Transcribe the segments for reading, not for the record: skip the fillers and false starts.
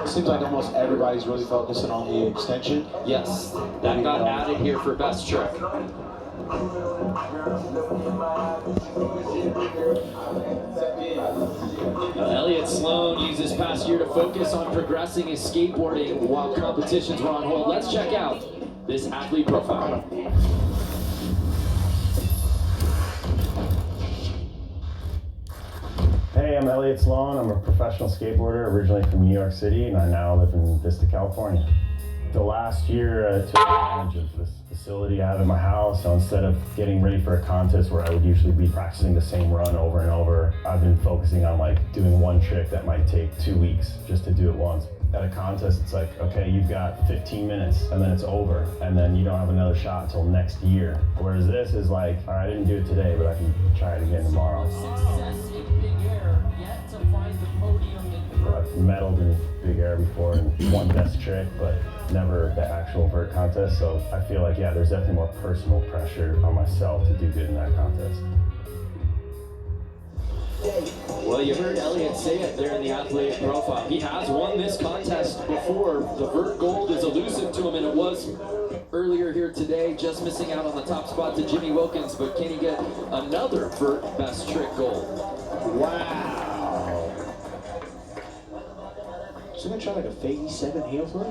Seems like almost everybody's really focusing on the extension. Yes, that got added here for best trick. Elliott Sloan used this past year to focus on progressing his skateboarding while competitions were on hold. Let's check out this athlete profile. Hey, I'm Elliott Sloan. I'm a professional skateboarder originally from New York City, and I now live in Vista, California. The last year, I took advantage of this facility I have in my house. So instead of getting ready for a contest where I would usually be practicing the same run over and over, I've been focusing on doing one trick that might take 2 weeks just to do it once. At a contest, it's like, okay, you've got 15 minutes and then it's over, and then you don't have another shot until next year. Whereas this is like, all right, I didn't do it today, but I can try it again tomorrow. Success in Big Air, yet to find the podium in I've medaled in Big Air before and won best trick, but never the actual vert contest. So I feel like, yeah, there's definitely more personal pressure on myself to do good in that contest. Well, you heard Elliott say it there in the athlete profile. He has won this contest before. The vert gold is elusive to him, and it was earlier here today, just missing out on the top spot to Jimmy Wilkins. But can he get another vert best trick gold? Wow. So gonna try like a Faggy 7 heel flip?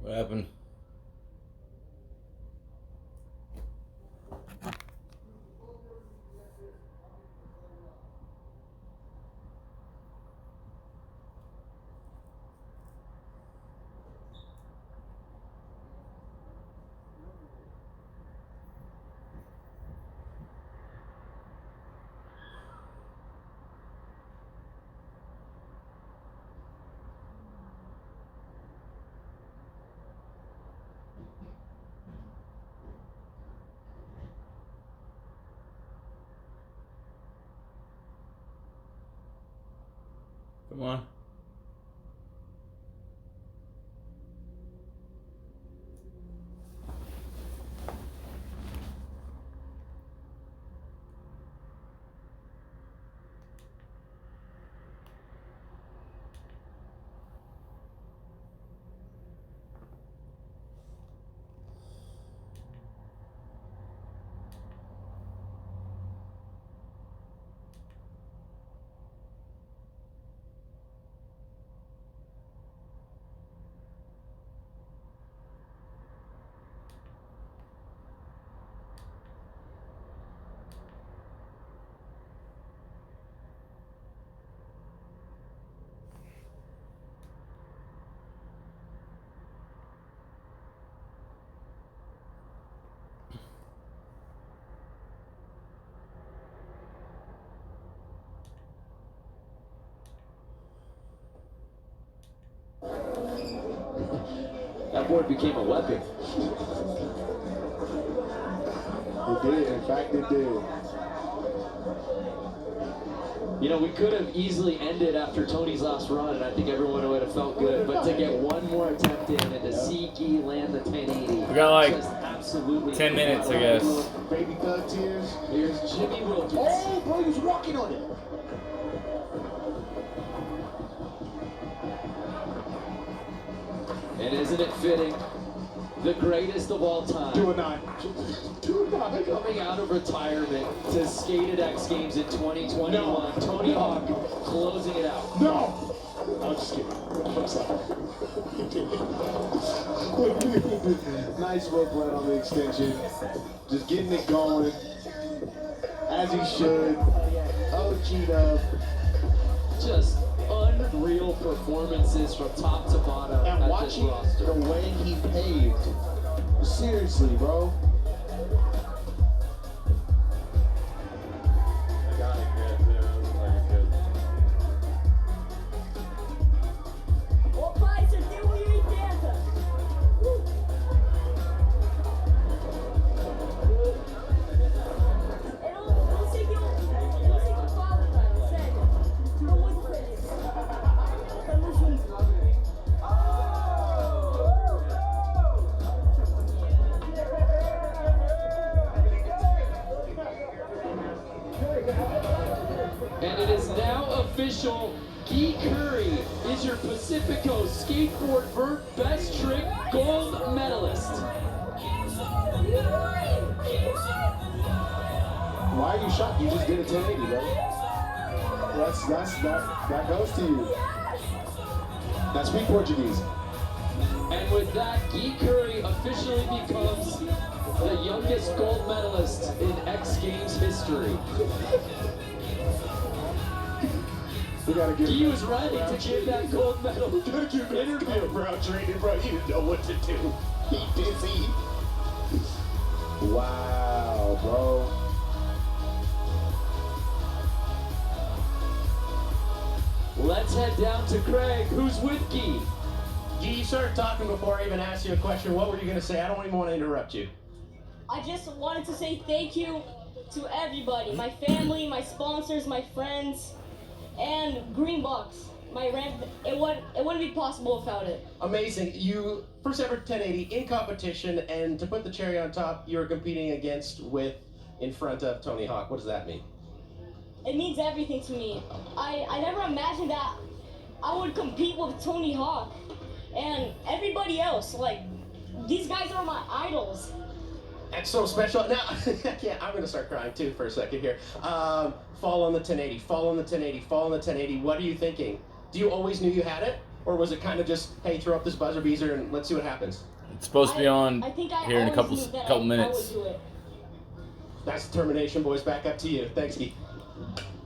What happened? Come on. That board became a weapon. It did, in fact it did. You know, we could have easily ended after Tony's last run, and I think everyone would have felt good. But to get one more attempt in and to see Guy land the 1080. We got like just absolutely 10 minutes, I guess. Baby thug tears. Here's Jimmy Wilkins. Oh, bro, he was walking on it. And isn't it fitting? The greatest of all time. Do a 9. Do a 9. Coming out of retirement to skate at X Games in 2021. No. Tony Hawk closing it out. No! I'm just kidding. I'm sorry. Nice work run on the extension. Just getting it going. As he should. OG'd up. Just unreal performances from top to bottom And at watching this roster. the way he paved. Seriously, bro. I got it good, too. It was like good. Ô pai, você tem 1,80. Eu não sei o que eu falo, cara, sério. Tô muito feliz. Tamo junto. Pacifico Skateboard Vert Best Trick Gold Medalist. Why are you shocked? You just did a 1080, bro. That goes to you. Now speak Portuguese. And with that, Guy Curry officially becomes the youngest gold medalist in X Games history. We gotta give He was ready to give that gold medal. We gotta give an interview, bro. Training, bro. He didn't know what to do. He dizzy. Wow, bro. Let's head down to Craig, who's with Guy. You started talking before I even asked you a question. What were you going to say? I don't even want to interrupt you. I just wanted to say thank you to everybody, my family, my sponsors, my friends, and Greenbox. My rent, it wouldn't be possible without it. Amazing. You first ever 1080 in competition, and to put the cherry on top, you were competing in front of Tony Hawk. What does that mean? It means everything to me. I never imagined that I would compete with Tony Hawk and everybody else. Like, these guys are my idols. That's so special. Now, I'm going to start crying too for a second here. Fall on the 1080, fall on the 1080, fall on the 1080. What are you thinking? Do you always knew you had it? Or was it kind of just, hey, throw up this buzzer beater and let's see what happens? It's supposed to be on I think I here in a always knew that couple I minutes. would do it. That's determination, boys. Back up to you. Thanks, Keith.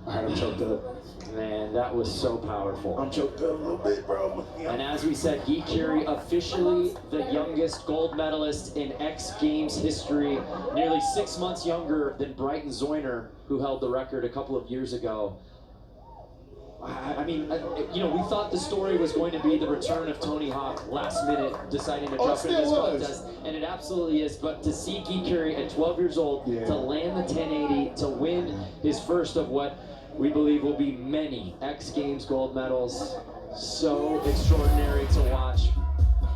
All right, I'm choked up. Man, that was so powerful. I'm choked up a little bit, bro. And as we said, Guy Curry officially the youngest gold medalist in X Games history, nearly 6 months younger than Brighton Zoyner, who held the record a couple of years ago. I mean, you know, we thought the story was going to be the return of Tony Hawk last minute, deciding to jump into this contest, and it absolutely is. But to see Guy Curry at 12 years old, to land the 1080, to win his first of what we believe will be many X Games gold medals, so extraordinary to watch.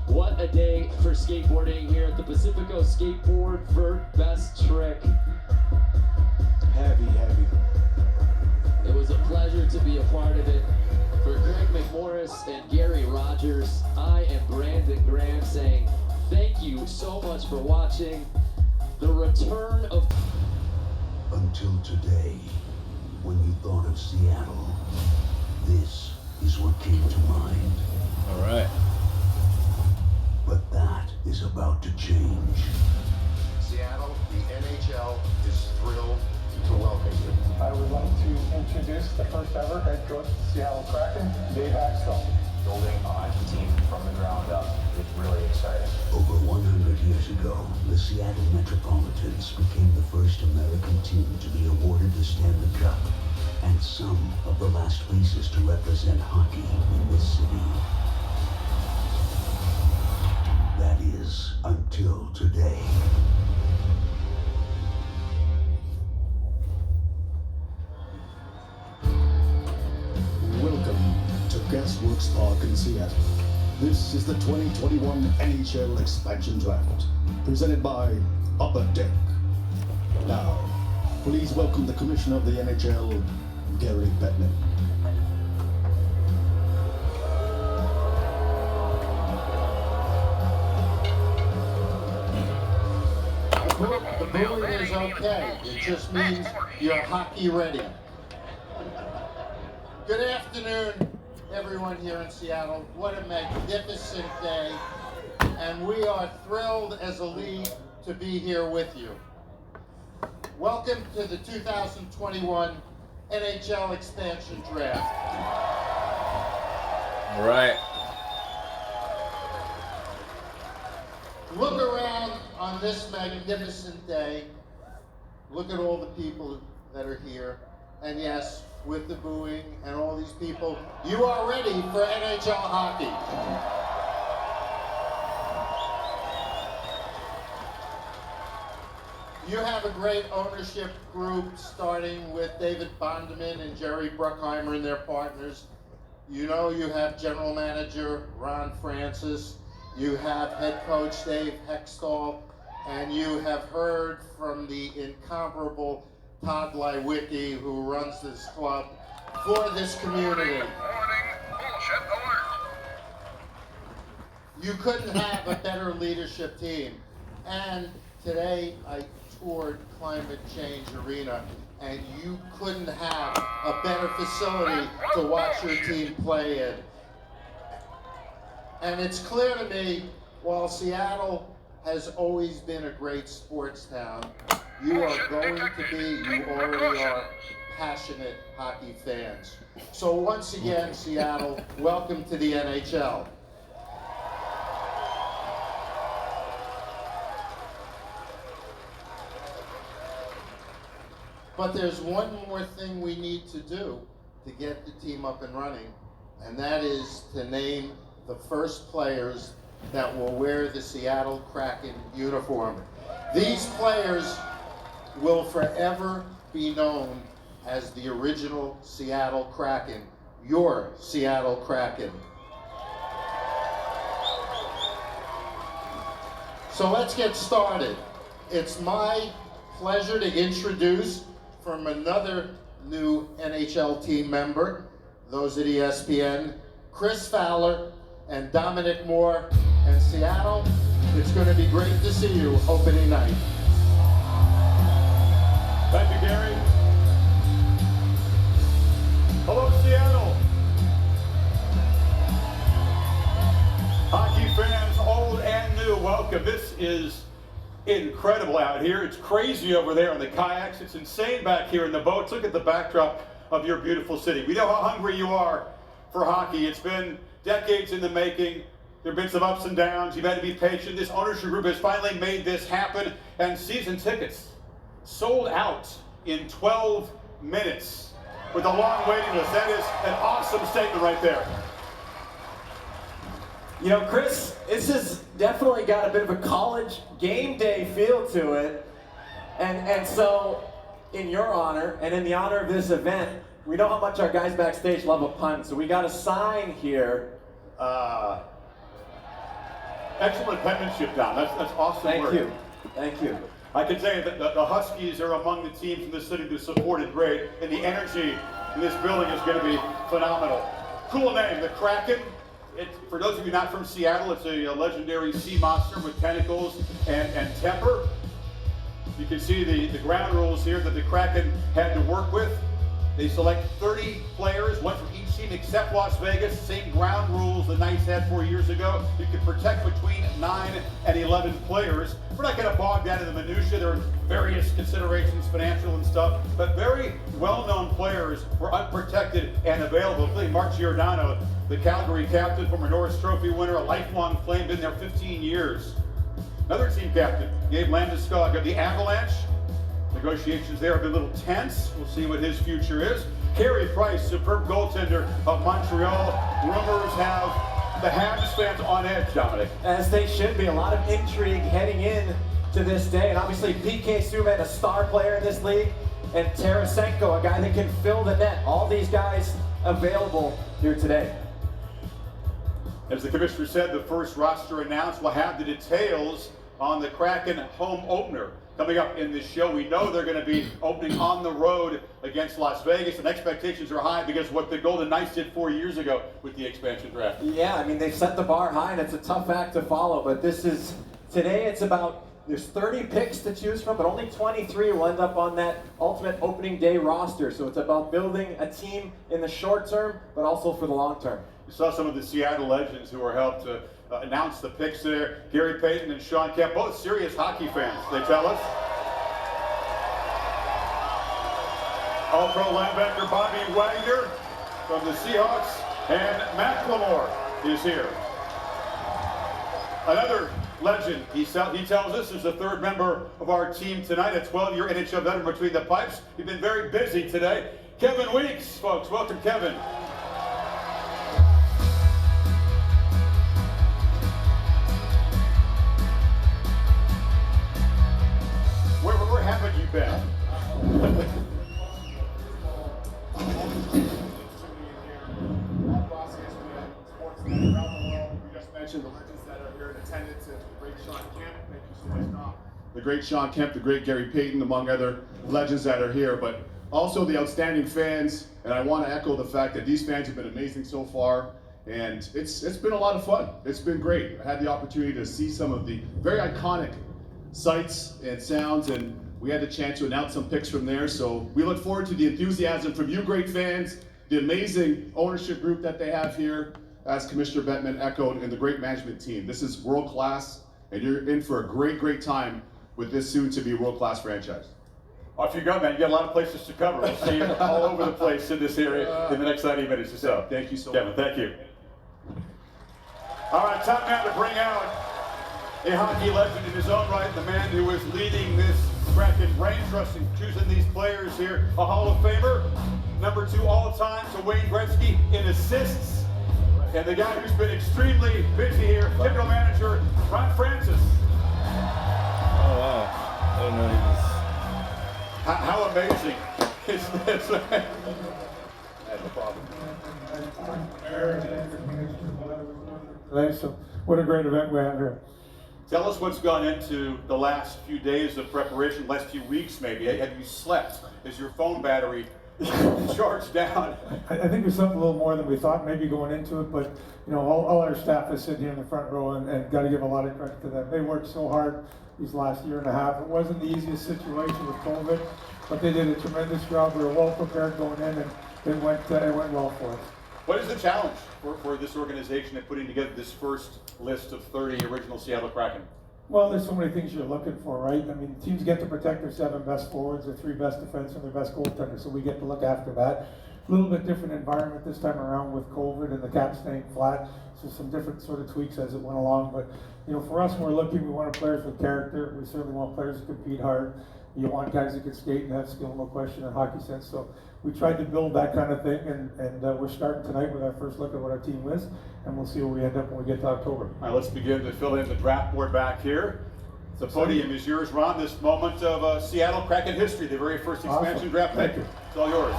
What a day for skateboarding here at the Pacifico Skateboard Vert Best Trick. Heavy. It was a pleasure to be a part of it. For Greg McMorris and Gary Rogers, I am Brandon Graham saying thank you so much for watching the return of... Until today, when you thought of Seattle, this is what came to mind. All right. But that is about to change. Seattle, the NHL is thrilled to welcome you. I would like to introduce the first ever head coach of the Seattle Kraken, Dave Haxtell. Building a team from the ground up is really exciting. Over 100 years ago, the Seattle Metropolitans became the first American team to be awarded the Stanley Cup and some of the last faces to represent hockey in this city. That is, until today. Welcome to Gasworks Park in Seattle. This is the 2021 NHL Expansion Draft, presented by Upper Deck. Now, please welcome the Commissioner of the NHL, Gary Bettman. The booing is okay. It just means you're hockey ready. Good afternoon, everyone here in Seattle. What a magnificent day. And we are thrilled as a league to be here with you. Welcome to the 2021 NHL Expansion Draft. All right. Look around on this magnificent day. Look at all the people that are here. And yes, with the booing and all these people, you are ready for NHL hockey. You have a great ownership group, starting with David Bondeman and Jerry Bruckheimer and their partners. You know you have General Manager Ron Francis, you have Head Coach Dave Hextall, and you have heard from the incomparable Todd Lywicki, who runs this club for this community. Warning, bullshit alert. You couldn't have a better leadership team. And today I toured Climate Change Arena, and you couldn't have a better facility to watch your team play in. And it's clear to me, while Seattle has always been a great sports town, you are going to be, you already are, passionate hockey fans. So once again, Seattle, welcome to the NHL. But there's one more thing we need to do to get the team up and running, and that is to name the first players that will wear the Seattle Kraken uniform. These players will forever be known as the original Seattle Kraken, your Seattle Kraken. So let's get started. It's my pleasure to introduce from another new NHL team member, those at ESPN, Chris Fowler and Dominic Moore. And Seattle, it's going to be great to see you opening night. Thank you, Gary. Hello, Seattle. Hockey fans, old and new, welcome. This is incredible out here. It's crazy over there on the kayaks. It's insane back here in the boats. Look at the backdrop of your beautiful city. We know how hungry you are for hockey. It's been decades in the making. There have been some ups and downs. You've had to be patient. This ownership group has finally made this happen, and season tickets sold out in 12 minutes with a long waiting list. That is an awesome statement right there. You know, Chris, this has definitely got a bit of a college game day feel to it. And so, in your honor, and in the honor of this event, we know how much our guys backstage love a pun, so we got a sign here. Excellent penmanship, Don. That's awesome work. Thank you. Thank you. I can tell you that the Huskies are among the teams in the city to support it great, and the energy in this building is going to be phenomenal. Cool name, the Kraken. For those of you not from Seattle, it's a legendary sea monster with tentacles and temper. You can see the ground rules here that the Kraken had to work with. They select 30 players, one from each team except Las Vegas. Same ground rules the Knights had 4 years ago. You can protect between 9 and 11 players. We're not going to bog down in the minutia. There are various considerations, financial and stuff, but very well-known players were unprotected and available, including Mark Giordano, the Calgary captain, former Norris Trophy winner, a lifelong Flame, been there 15 years. Another team captain, Gabe Landeskog of the Avalanche. Negotiations there have been a little tense. We'll see what his future is. Carey Price, superb goaltender of Montreal. Rumors have the Habs fans on edge, Dominic. As they should be. A lot of intrigue heading in to this day. And obviously PK Subban, a star player in this league, and Tarasenko, a guy that can fill the net. All these guys available here today. As the commissioner said, the first roster announced. We'll have the details on the Kraken home opener coming up in this show. We know they're going to be opening on the road against Las Vegas, and expectations are high because of what the Golden Knights did 4 years ago with the expansion draft. Yeah, I mean, they've set the bar high, and it's a tough act to follow, but today it's about, there's 30 picks to choose from, but only 23 will end up on that ultimate opening day roster. So it's about building a team in the short term, but also for the long term. We saw some of the Seattle legends who were helped to announce the picks there. Gary Payton and Sean Kemp, both serious hockey fans, they tell us. All-Pro linebacker Bobby Wagner from the Seahawks, and Matt Lamore is here. Another legend, he tells us, is the third member of our team tonight, a 12-year NHL veteran between the pipes. He's been very busy today. Kevin Weeks, folks. Welcome, Kevin. Where haven't you been? We just mentioned the legends that are here in attendance, and the great Sean Kemp. Thank you so much, Tom. The great Sean Kemp, the great Gary Payton, among other legends that are here, but also the outstanding fans. And I want to echo the fact that these fans have been amazing so far. And it's been a lot of fun. It's been great. I had the opportunity to see some of the very iconic sights and sounds, and we had the chance to announce some picks from there. So we look forward to the enthusiasm from you great fans, the amazing ownership group that they have here, as Commissioner Bettman echoed, and the great management team. This is world class, and you're in for a great, great time with this soon-to-be world-class franchise. Off you go, man. You got a lot of places to cover. We'll see you all over the place in this area in the next 90 minutes or so. Thank you so Kevin, much. thank you. All right, time now to bring out a hockey legend in his own right, the man who is leading this Kraken brain trust in choosing these players here, a Hall of Famer, number 2 all-time to Wayne Gretzky in assists, and the guy who's been extremely busy here, general manager Ron Francis. Oh, wow. I didn't know he was... How amazing is this? That's a problem. So what a great event we have here. Tell us what's gone into the last few days of preparation, last few weeks maybe. Have you slept? Is your phone battery charged down? I think we slept a little more than we thought, maybe going into it, but you know, all our staff is sitting here in the front row, and got to give a lot of credit to them. They worked so hard these last year and a half. It wasn't the easiest situation with COVID, but they did a tremendous job. We were well prepared going in, and it went well for us. What is the challenge for this organization in putting together this first list of 30 original Seattle Kraken? Well, there's so many things you're looking for, right? I mean, teams get to protect their 7 best forwards, their 3 best defensemen, their best goaltenders, so we get to look after that. A little bit different environment this time around with COVID and the cap staying flat, so some different sort of tweaks as it went along. But you know, for us, when we're looking, we want players with character. We certainly want players who compete hard. You want guys that can skate and have skill, no question, and hockey sense. So we tried to build that kind of thing, and we're starting tonight with our first look at what our team is, and we'll see where we end up when we get to October. All right, let's begin to fill in the draft board back here. The podium is yours, Ron. This moment of Seattle Kraken history, the very first expansion draft pick. It's all yours.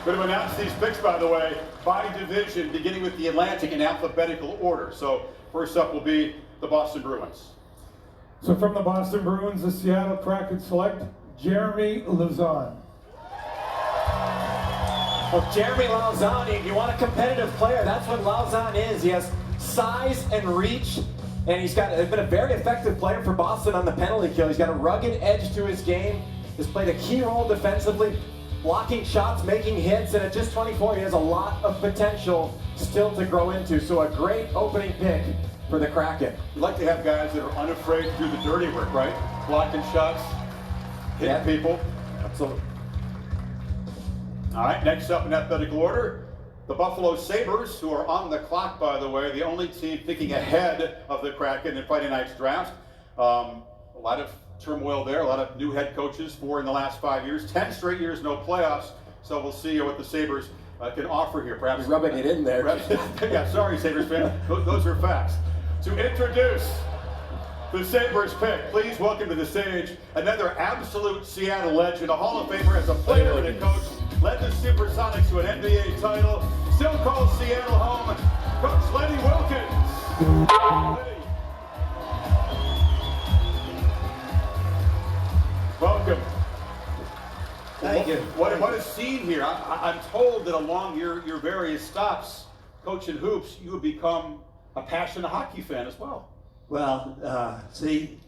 Going to announce these picks, by the way, by division, beginning with the Atlantic in alphabetical order. So first up will be the Boston Bruins. So from the Boston Bruins, the Seattle Kraken select Jeremy Lauzon. Well, Jeremy Lauzon, if you want a competitive player, that's what Lauzon is. He has size and reach, and he's been a very effective player for Boston on the penalty kill. He's got a rugged edge to his game. He's played a key role defensively, blocking shots, making hits, and at just 24, he has a lot of potential still to grow into. So a great opening pick for the Kraken. You like to have guys that are unafraid to do the dirty work, right? Blocking shots, hitting people. Absolutely. All right, next up in alphabetical order, the Buffalo Sabres, who are on the clock, by the way, the only team picking ahead of the Kraken in Friday night's draft. A lot of turmoil there, a lot of new head coaches, 4 in the last 5 years, 10 straight years, no playoffs. So we'll see what the Sabres can offer here. Perhaps rubbing it in there. Yeah, sorry, Sabres fan. Those are facts. To introduce the Sabres pick, please welcome to the stage another absolute Seattle legend, a Hall of Famer as a player and a coach, led the Supersonics to an NBA title, still calls Seattle home, Coach Lenny Wilkins. Lenny. Welcome. Thank you. What is seen here? I'm told that along your various stops, coaching hoops, you have become a passionate hockey fan as well. Well, see,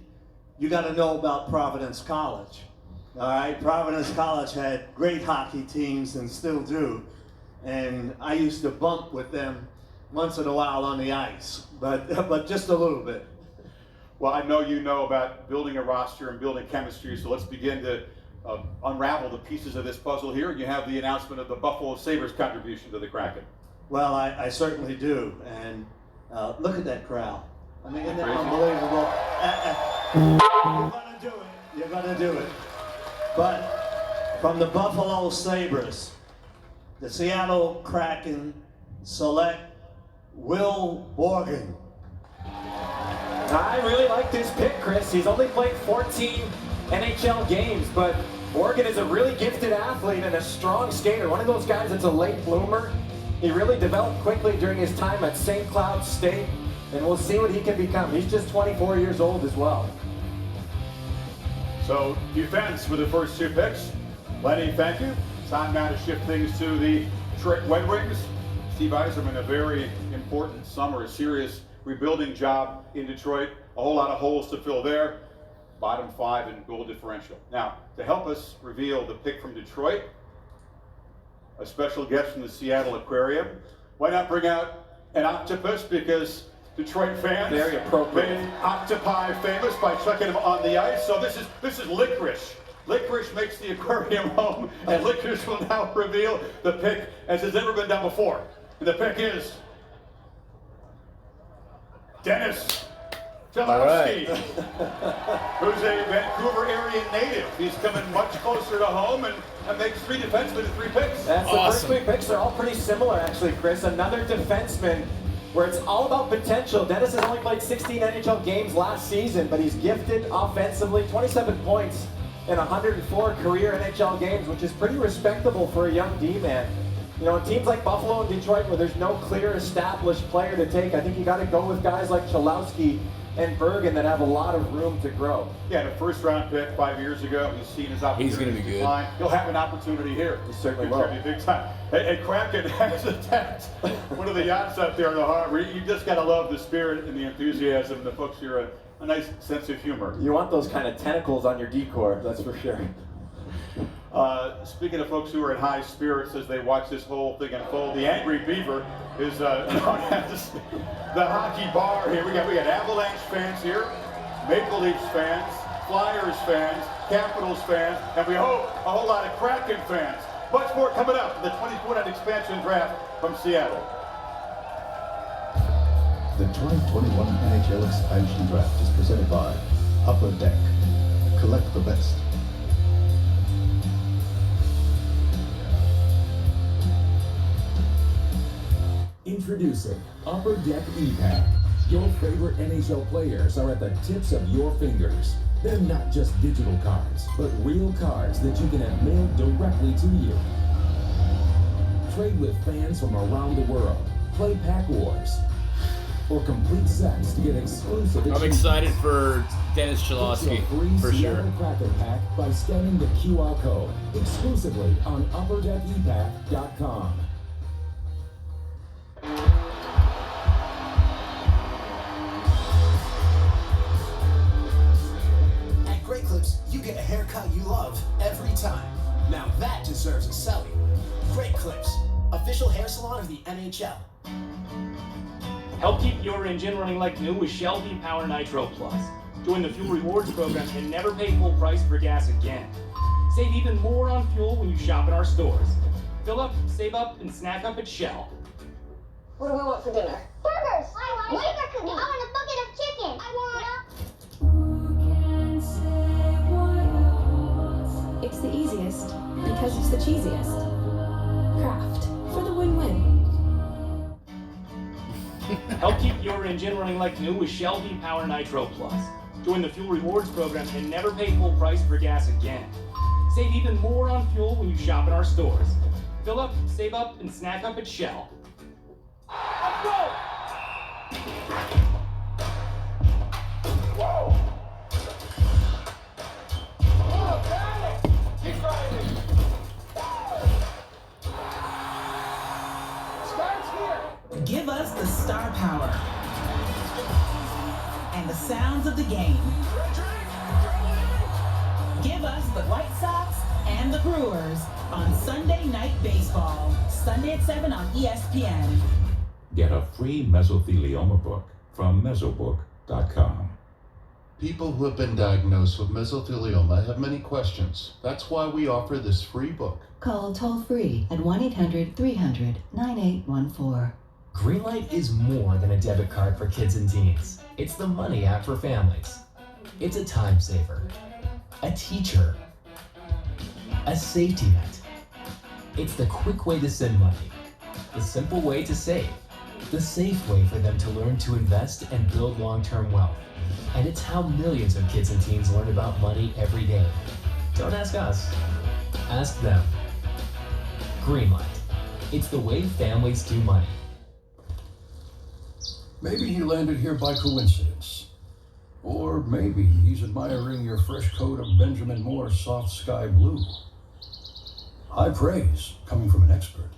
you got to know about Providence College. All right, Providence College had great hockey teams and still do, and I used to bump with them once in a while on the ice, but just a little bit. Well, I know you know about building a roster and building chemistry, so let's begin to unravel the pieces of this puzzle here. You have the announcement of the Buffalo Sabres contribution to the Kraken. Well, I certainly do, and look at that crowd. I mean, isn't that unbelievable? You're gonna do it. You're gonna do it. But from the Buffalo Sabres, the Seattle Kraken select Will Borgen. I really like this pick, Chris. He's only played 14 NHL games, but Borgen is a really gifted athlete and a strong skater. One of those guys that's a late bloomer. He really developed quickly during his time at St. Cloud State, and we'll see what he can become. He's just 24 years old as well. So defense with the first 2 picks. Lenny, thank you. Time now to shift things to the Detroit Red Wings. Steve Yzerman, a very important summer, a serious rebuilding job in Detroit. A whole lot of holes to fill there. Bottom 5 in goal differential. Now, to help us reveal the pick from Detroit, a special guest from the Seattle Aquarium. Why not bring out an octopus, because Detroit fans very appropriate. made octopi famous by chucking them on the ice. So this is Licorice. Licorice makes the aquarium home, and Licorice will now reveal the pick as has never been done before. And the pick is Dennis Cholowski, who's a Vancouver area native. He's coming much closer to home and makes 3 defensemen and 3 picks. That's the first 3 picks are all pretty similar, actually, Chris. Another defenseman where it's all about potential. Dennis has only played 16 NHL games last season, but he's gifted offensively. 27 points in 104 career NHL games, which is pretty respectable for a young D-man. You know, in teams like Buffalo and Detroit, where there's no clear established player to take, I think you got to go with guys like Cholowski and Bergen that have a lot of room to grow. Yeah, the first-round pick 5 years ago. He's seen his opportunity. He's going to be good. Decline. He'll have an opportunity here. He certainly will. Big time. And Kraken has attacked one of the yachts up there in the harbor. You just got to love the spirit and the enthusiasm. The folks here, a nice sense of humor. You want those kind of tentacles on your decor, that's for sure. Speaking of folks who are in high spirits as they watch this whole thing unfold, the Angry Beaver is known as the hockey bar here. We got Avalanche fans here, Maple Leafs fans, Flyers fans, Capitals fans, and we hope a whole lot of Kraken fans. Much more coming up in the 2021 expansion draft from Seattle. The 2021 NHL expansion draft is presented by Upper Deck. Collect the best. Introducing Upper Deck E-Pack. Your favorite NHL players are at the tips of your fingers. They're not just digital cards, but real cards that you can have mailed directly to you. Trade with fans from around the world. Play Pack Wars. Or complete sets to get exclusive. I'm excited for Dennis Cholowski, for sure. Kraken pack by scanning the QR code exclusively on UpperDeckEpack.com. At Great Clips, you get a haircut you love every time. Now that deserves a selfie. Great Clips, official hair salon of the NHL. Help keep your engine running like new with Shell V-Power Nitro Plus. Join the Fuel Rewards program and never pay full price for gas again. Save even more on fuel when you shop at our stores. Fill up, save up, and snack up at Shell. What do we want for dinner? Burgers! I want burger cookie! I want a bucket of chicken! I want... It's the easiest because it's the cheesiest. Kraft for the win-win. Help keep your engine running like new with Shell V-Power Nitro Plus. Join the Fuel Rewards program and never pay full price for gas again. Save even more on fuel when you shop at our stores. Fill up, save up, and snack up at Shell. Let's go! Whoa! Oh, got it! Keep driving! Starts here! Give us the star power and the sounds of the game. Give us the White Sox and the Brewers on Sunday Night Baseball, Sunday at 7 on ESPN. Get a free mesothelioma book from mesobook.com. People who have been diagnosed with mesothelioma have many questions. That's why we offer this free book. Call toll-free at 1-800-300-9814. Greenlight is more than a debit card for kids and teens. It's the money app for families. It's a time saver, a teacher, a safety net. It's the quick way to send money, the simple way to save, the safe way for them to learn to invest and build long-term wealth. And it's how millions of kids and teens learn about money every day. Don't ask us, ask them. Greenlight. It's the way families do money. Maybe he landed here by coincidence. Or maybe he's admiring your fresh coat of Benjamin Moore's soft sky blue. High praise coming from an expert.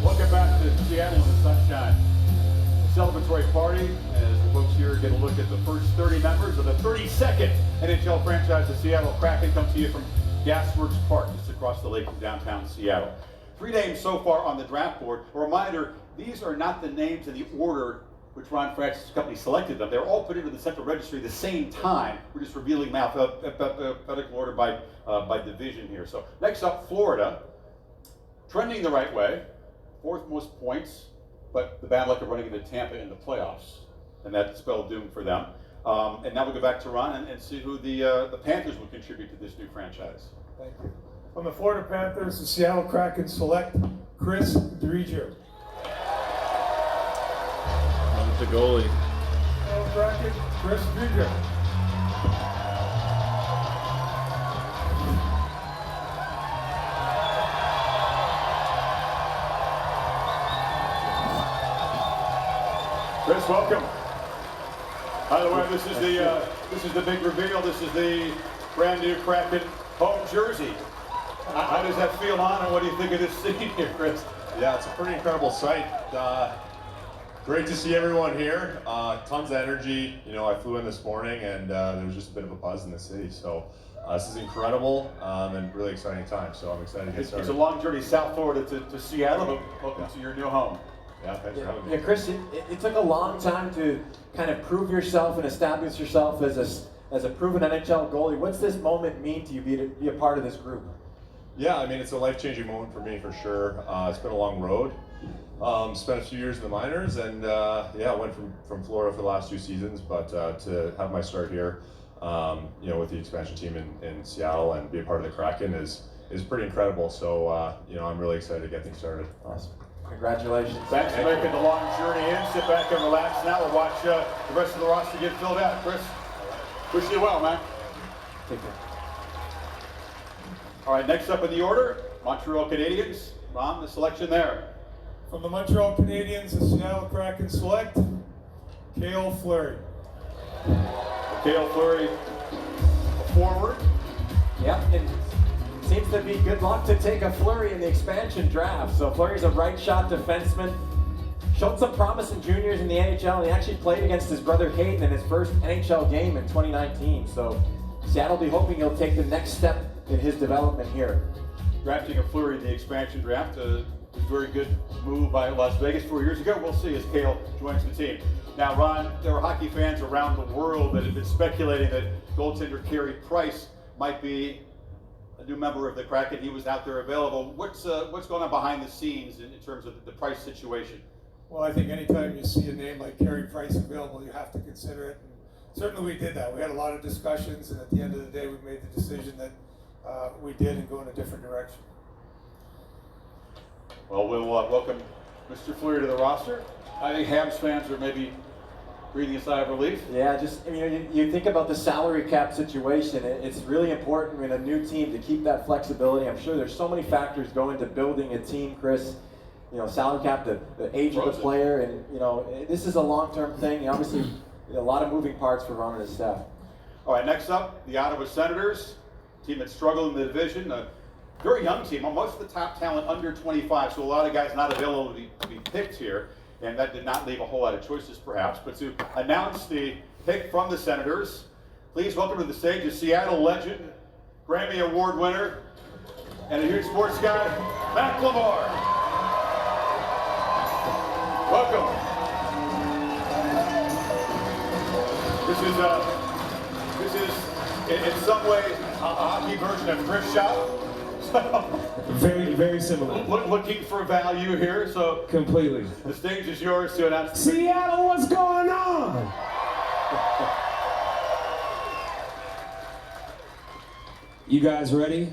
Welcome back to Seattle in the sunshine. A celebratory party as the folks here get a look at the first 30 members of the 32nd NHL franchise. The Seattle Kraken come to you from Gasworks Park, just across the lake from downtown Seattle. 3 names so far on the draft board. A reminder, these are not the names in the order which Ron Francis' company selected them. They're all put into the central registry at the same time. We're just revealing alphabetical order by division here. So next up, Florida, trending the right way, 4th most points, but the bad luck of running into Tampa in the playoffs, and that spelled doom for them. And now we'll go back to Ron and see who the Panthers will contribute to this new franchise. Thank you. From the Florida Panthers, the Seattle Kraken select Chris Driedger. The goalie. Seattle Kraken, Chris Driedger. Chris, welcome. By the way, this is the big reveal. This is the brand new Kraken home jersey. How does that feel on, and what do you think of this scene here, Chris? Yeah, it's a pretty incredible sight. Great to see everyone here. Tons of energy. You know, I flew in this morning, and there was just a bit of a buzz in the city. So this is incredible and really exciting time. So I'm excited to get started. It's a long journey, South Florida to Seattle, but welcome to your new home. Yeah, thanks for having me. Yeah, Chris, it took a long time to kind of prove yourself and establish yourself as a proven NHL goalie. What's this moment mean to you, be a part of this group? Yeah, I mean, it's a life-changing moment for me, for sure. It's been a long road. Spent a few years in the minors, and yeah, went from Florida for the last 2 seasons, but to have my start here, you know, with the expansion team in Seattle and be a part of the Kraken is pretty incredible. So, you know, I'm really excited to get things started. Awesome. Congratulations. Thanks for making the long journey in. Sit back and relax now. We'll watch the rest of the roster get filled out. Chris, wish you well, man. Take care. All right, next up in the order, Montreal Canadiens. Ron, the selection there. From the Montreal Canadiens, the Seattle Kraken select Cale Fleury. Cale Fleury, a forward. Yep, and seems to be good luck to take a Fleury in the expansion draft. So Fleury's a right shot defenseman. Showed some promise in juniors in the NHL, and he actually played against his brother Hayden in his first NHL game in 2019. So Seattle will be hoping he'll take the next step in his development here. Drafting a Fleury in the expansion draft, a very good move by Las Vegas 4 years ago. We'll see as Cale joins the team. Now, Ron, there are hockey fans around the world that have been speculating that goaltender Carey Price might be a new member of the Kraken. He was out there available. What's going on behind the scenes in terms of the Price situation? Well, I think anytime you see a name like Carey Price available, you have to consider it. And certainly we did that. We had a lot of discussions, and at the end of the day, we made the decision that we did and go in a different direction. Well, we'll welcome Mr. Fleury to the roster. I think Habs fans are maybe breathing a sigh of relief. Yeah, just, I mean, you think about the salary cap situation. It's really important in a new team to keep that flexibility. I'm sure there's so many factors go into building a team, Chris. You know, salary cap, the age of the player, and, you know, this is a long-term thing. Obviously, a lot of moving parts for Ron and his staff. All right, next up, the Ottawa Senators, team that struggled in the division. A very young team, most of the top talent under 25, so a lot of guys not available to be picked here, and that did not leave a whole lot of choices, perhaps. But to announce the pick from the Senators, please welcome to the stage a Seattle legend, Grammy Award winner, and a huge sports guy, Matt Lamar. Welcome. This is in some ways a hockey version of Chris Shaw. Very, very similar. Looking for value here, so completely. The stage is yours to announce. Seattle, what's going on? You guys ready?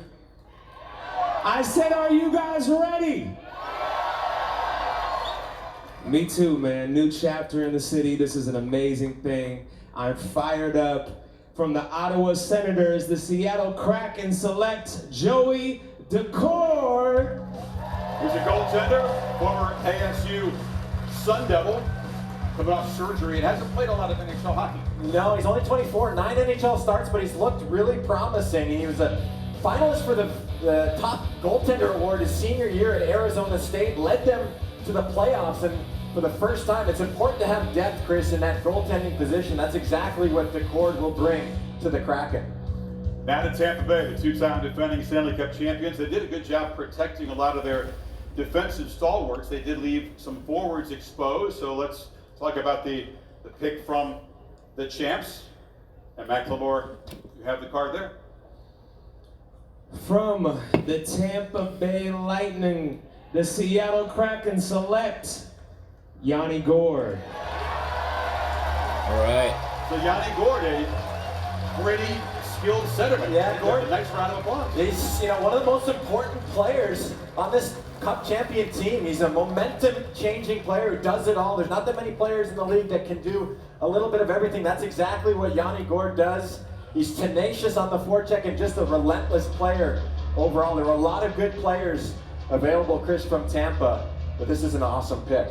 I said, are you guys ready? Me too, man. New chapter in the city. This is an amazing thing. I'm fired up. From the Ottawa Senators, the Seattle Kraken select Joey Daccord. He's a goaltender, former ASU Sun Devil. coming off surgery and hasn't played a lot of NHL hockey. No, he's only 24, 9 NHL starts, but he's looked really promising. He was a finalist for the top goaltender award his senior year at Arizona State, led them to the playoffs, and for the first time, it's important to have depth, Chris, in that goaltending position. That's exactly what the Cord will bring to the Kraken. Now to Tampa Bay, the two-time defending Stanley Cup champions. They did a good job protecting a lot of their defensive stalwarts. They did leave some forwards exposed, so let's talk about the pick from the champs. And Matt Clemore, you have the card there. From the Tampa Bay Lightning, the Seattle Kraken select Yanni Gourde. All right. So Yanni Gourde, a pretty skilled centerman. Yeah, Gourde. A nice round of applause. He's one of the most important players on this Cup champion team. He's a momentum-changing player who does it all. There's not that many players in the league that can do a little bit of everything. That's exactly what Yanni Gourde does. He's tenacious on the forecheck and just a relentless player overall. There were a lot of good players available, Chris, from Tampa, but this is an awesome pick.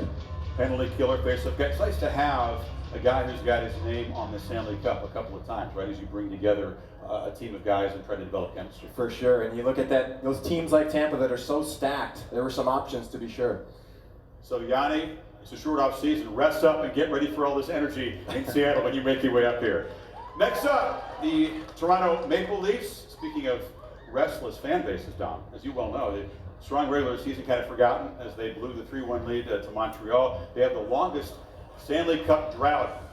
Penalty killer face-up guy. It's nice to have a guy who's got his name on the Stanley Cup a couple of times, right? As you bring together a team of guys and try to develop chemistry. For sure, and you look at those teams like Tampa that are so stacked, there were some options to be sure. So Yanni, it's a short off season. Rest up and get ready for all this energy in Seattle when you make your way up here. Next up, the Toronto Maple Leafs. Speaking of restless fan bases, Dom, as you well know, the strong regular season kind of forgotten as they blew the 3-1 lead to Montreal. They have the longest Stanley Cup drought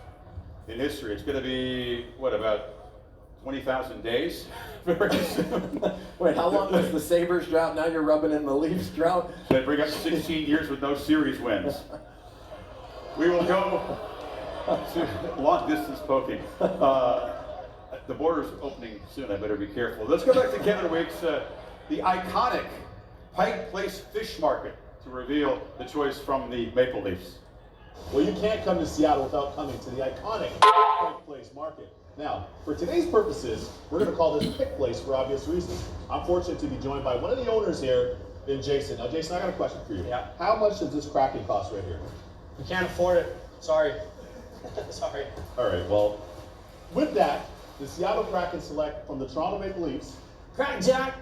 in history. It's going to be, what, about 20,000 days very soon. Wait, how long was the Sabres drought? Now you're rubbing in the Leafs drought? They bring up 16 years with no series wins. We will go to long distance poking. The border's opening soon. I better be careful. Let's go back to Kevin Weeks, the iconic Pike Place Fish Market, to reveal the choice from the Maple Leafs. Well, you can't come to Seattle without coming to the iconic Pike Place Market. Now, for today's purposes, we're going to call this Pick Place for obvious reasons. I'm fortunate to be joined by one of the owners here, in Jason. Now, Jason, I got a question for you. Yeah. How much does this Kraken cost right here? We can't afford it. Sorry. Sorry. All right, well, with that, the Seattle Kraken select from the Toronto Maple Leafs. Kraken Jack.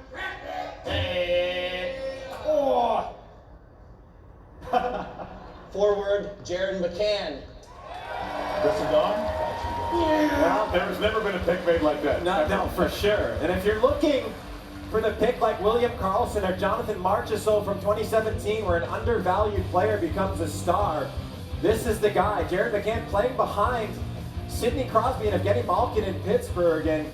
Hey. Oh. Forward, Jared McCann. Chris and Don? Well, there's never been a pick made like that. No, for sure. And if you're looking for the pick like William Karlsson or Jonathan Marchessault from 2017, where an undervalued player becomes a star, this is the guy. Jared McCann playing behind Sidney Crosby and Evgeny Malkin in Pittsburgh. And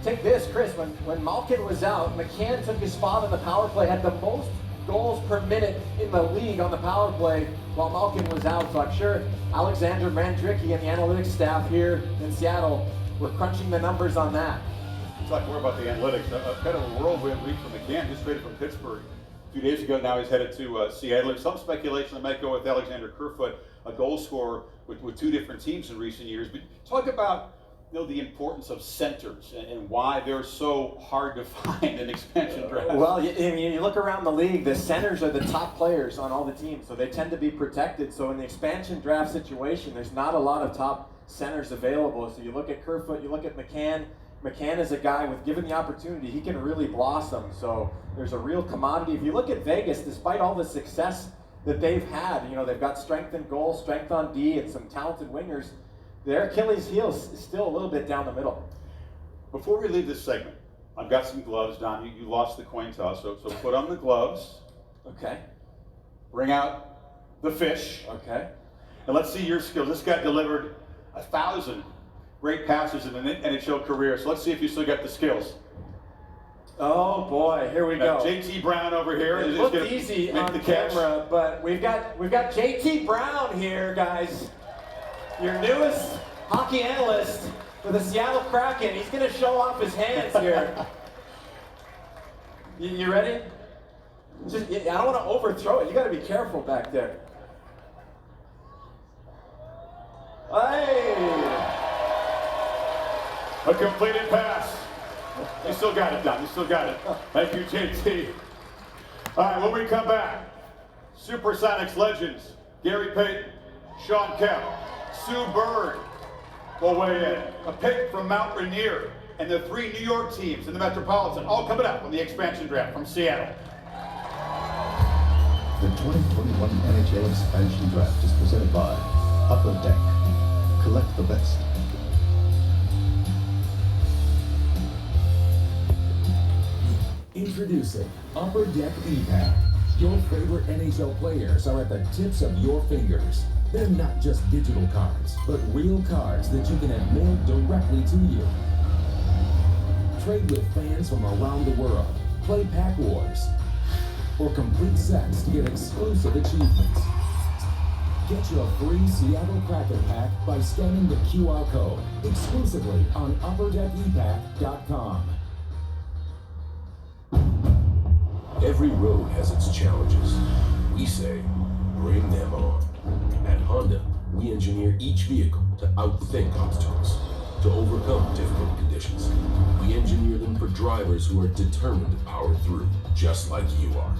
take this, Chris, when Malkin was out, McCann took his spot on the power play, had the most goals per minute in the league on the power play while Malkin was out. So I'm sure Alexander Mandricki and the analytics staff here in Seattle were crunching the numbers on that. Talk more about the analytics. Kind of a whirlwind week for McCann, just traded from Pittsburgh a few days ago. Now he's headed to Seattle. There's some speculation that might go with Alexander Kerfoot, a goal scorer with two different teams in recent years. But talk about the importance of centers and why they're so hard to find in expansion drafts. Well, you look around the league, the centers are the top players on all the teams, so they tend to be protected. So in the expansion draft situation, there's not a lot of top centers available. So you look at Kerfoot, you look at McCann. McCann is a guy with, given the opportunity, he can really blossom. So there's a real commodity. If you look at Vegas, despite all the success that they've had, they've got strength in goal, strength on D, and some talented wingers. Their Achilles heel is still a little bit down the middle. Before we leave this segment, I've got some gloves, Don. You lost the coin toss, so put on the gloves. Okay. Bring out the fish. Okay. And let's see your skills. This guy delivered 1,000 great passes in an NHL career, so let's see if you still got the skills. Oh boy, here we go. JT Brown over here. It looked easy on camera, but we've got JT Brown here, guys. Your newest hockey analyst for the Seattle Kraken. He's going to show off his hands here. You ready? I don't want to overthrow it. You got to be careful back there. Hey! A completed pass. You still got it, Don. You still got it. Thank you, JT. All right, when we come back, Supersonics legends Gary Payton, Sean Kemp, Sue Bird will weigh in. A pick from Mount Rainier and the 3 New York teams in the Metropolitan, all coming up on the expansion draft from Seattle. The 2021 NHL Expansion Draft is presented by Upper Deck. Collect the best. Introducing Upper Deck E-Pack. Your favorite NHL players are at the tips of your fingers. They're not just digital cards, but real cards that you can have mailed directly to you. Trade with fans from around the world. Play Pack Wars. Or complete sets to get exclusive achievements. Get your free Seattle Kraken pack by scanning the QR code exclusively on UpperDeckEpack.com. Every road has its challenges. We say, bring them on. At Honda, we engineer each vehicle to outthink obstacles, to overcome difficult conditions. We engineer them for drivers who are determined to power through, just like you are.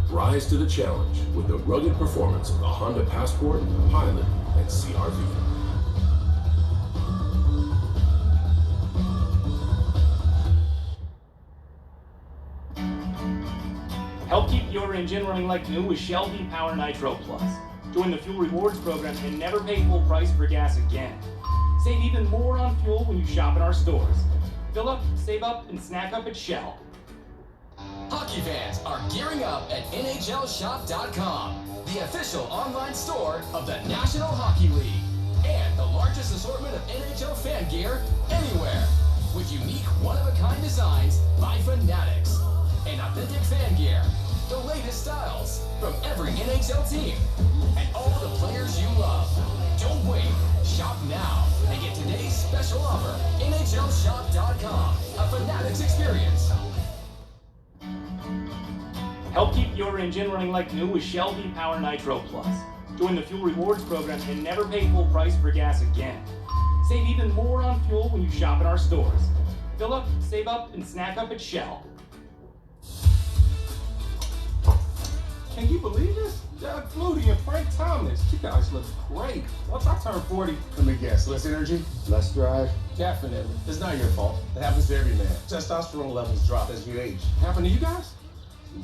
Rise to the challenge with the rugged performance of the Honda Passport, Pilot, and CR-V. Help keep your engine running like new with Shell V-Power Nitro Plus. Join the Fuel Rewards program and never pay full price for gas again. Save even more on fuel when you shop in our stores. Fill up, save up, and snack up at Shell. Hockey fans are gearing up at NHLShop.com, the official online store of the National Hockey League, and the largest assortment of NHL fan gear anywhere, with unique one-of-a-kind designs by Fanatics, and authentic fan gear, the latest styles from every NHL team, and all the players you love. Don't wait, shop now, and get today's special offer, NHLShop.com, a Fanatics experience. Help keep your engine running like new with Shell V-Power Nitro Plus. Join the Fuel Rewards program and never pay full price for gas again. Save even more on fuel when you shop in our stores. Fill up, save up, and snack up at Shell. Can you believe this? Doug Flutie and Frank Thomas. You guys look great. Once I turn 40, let me guess, less energy, less drive? Definitely. It's not your fault. It happens to every man. Testosterone levels drop as you age. Happen to you guys?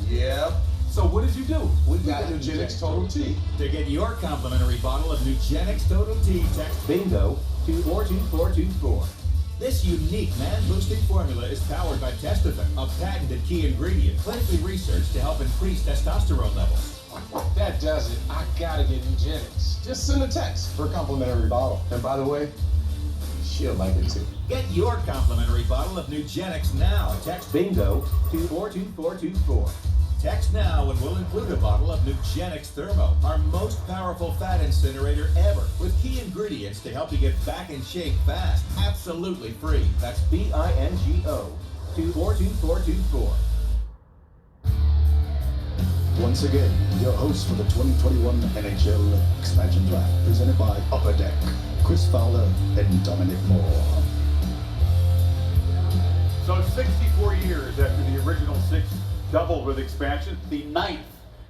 Yep. So what did you do? We got Nugenix Total T. To get your complimentary bottle of Nugenix Total T, text BINGO to 42424. This unique man-boosting formula is powered by Testofen, a patented key ingredient clinically researched to help increase testosterone levels. That does it. I gotta get Nugenix. Just send a text for a complimentary bottle. And by the way, she'll like it too. Get your complimentary bottle of Nugenix now. Text BINGO to 42424. Text now and we'll include a bottle of Nugenix Thermo, our most powerful fat incinerator ever, with key ingredients to help you get back in shape fast, absolutely free. That's BINGO to 42424. Once again, your host for the 2021 NHL Expansion Draft, presented by Upper Deck, Chris Fowler and Dominic Moore. So 64 years after the original 6 doubled with expansion, the 9th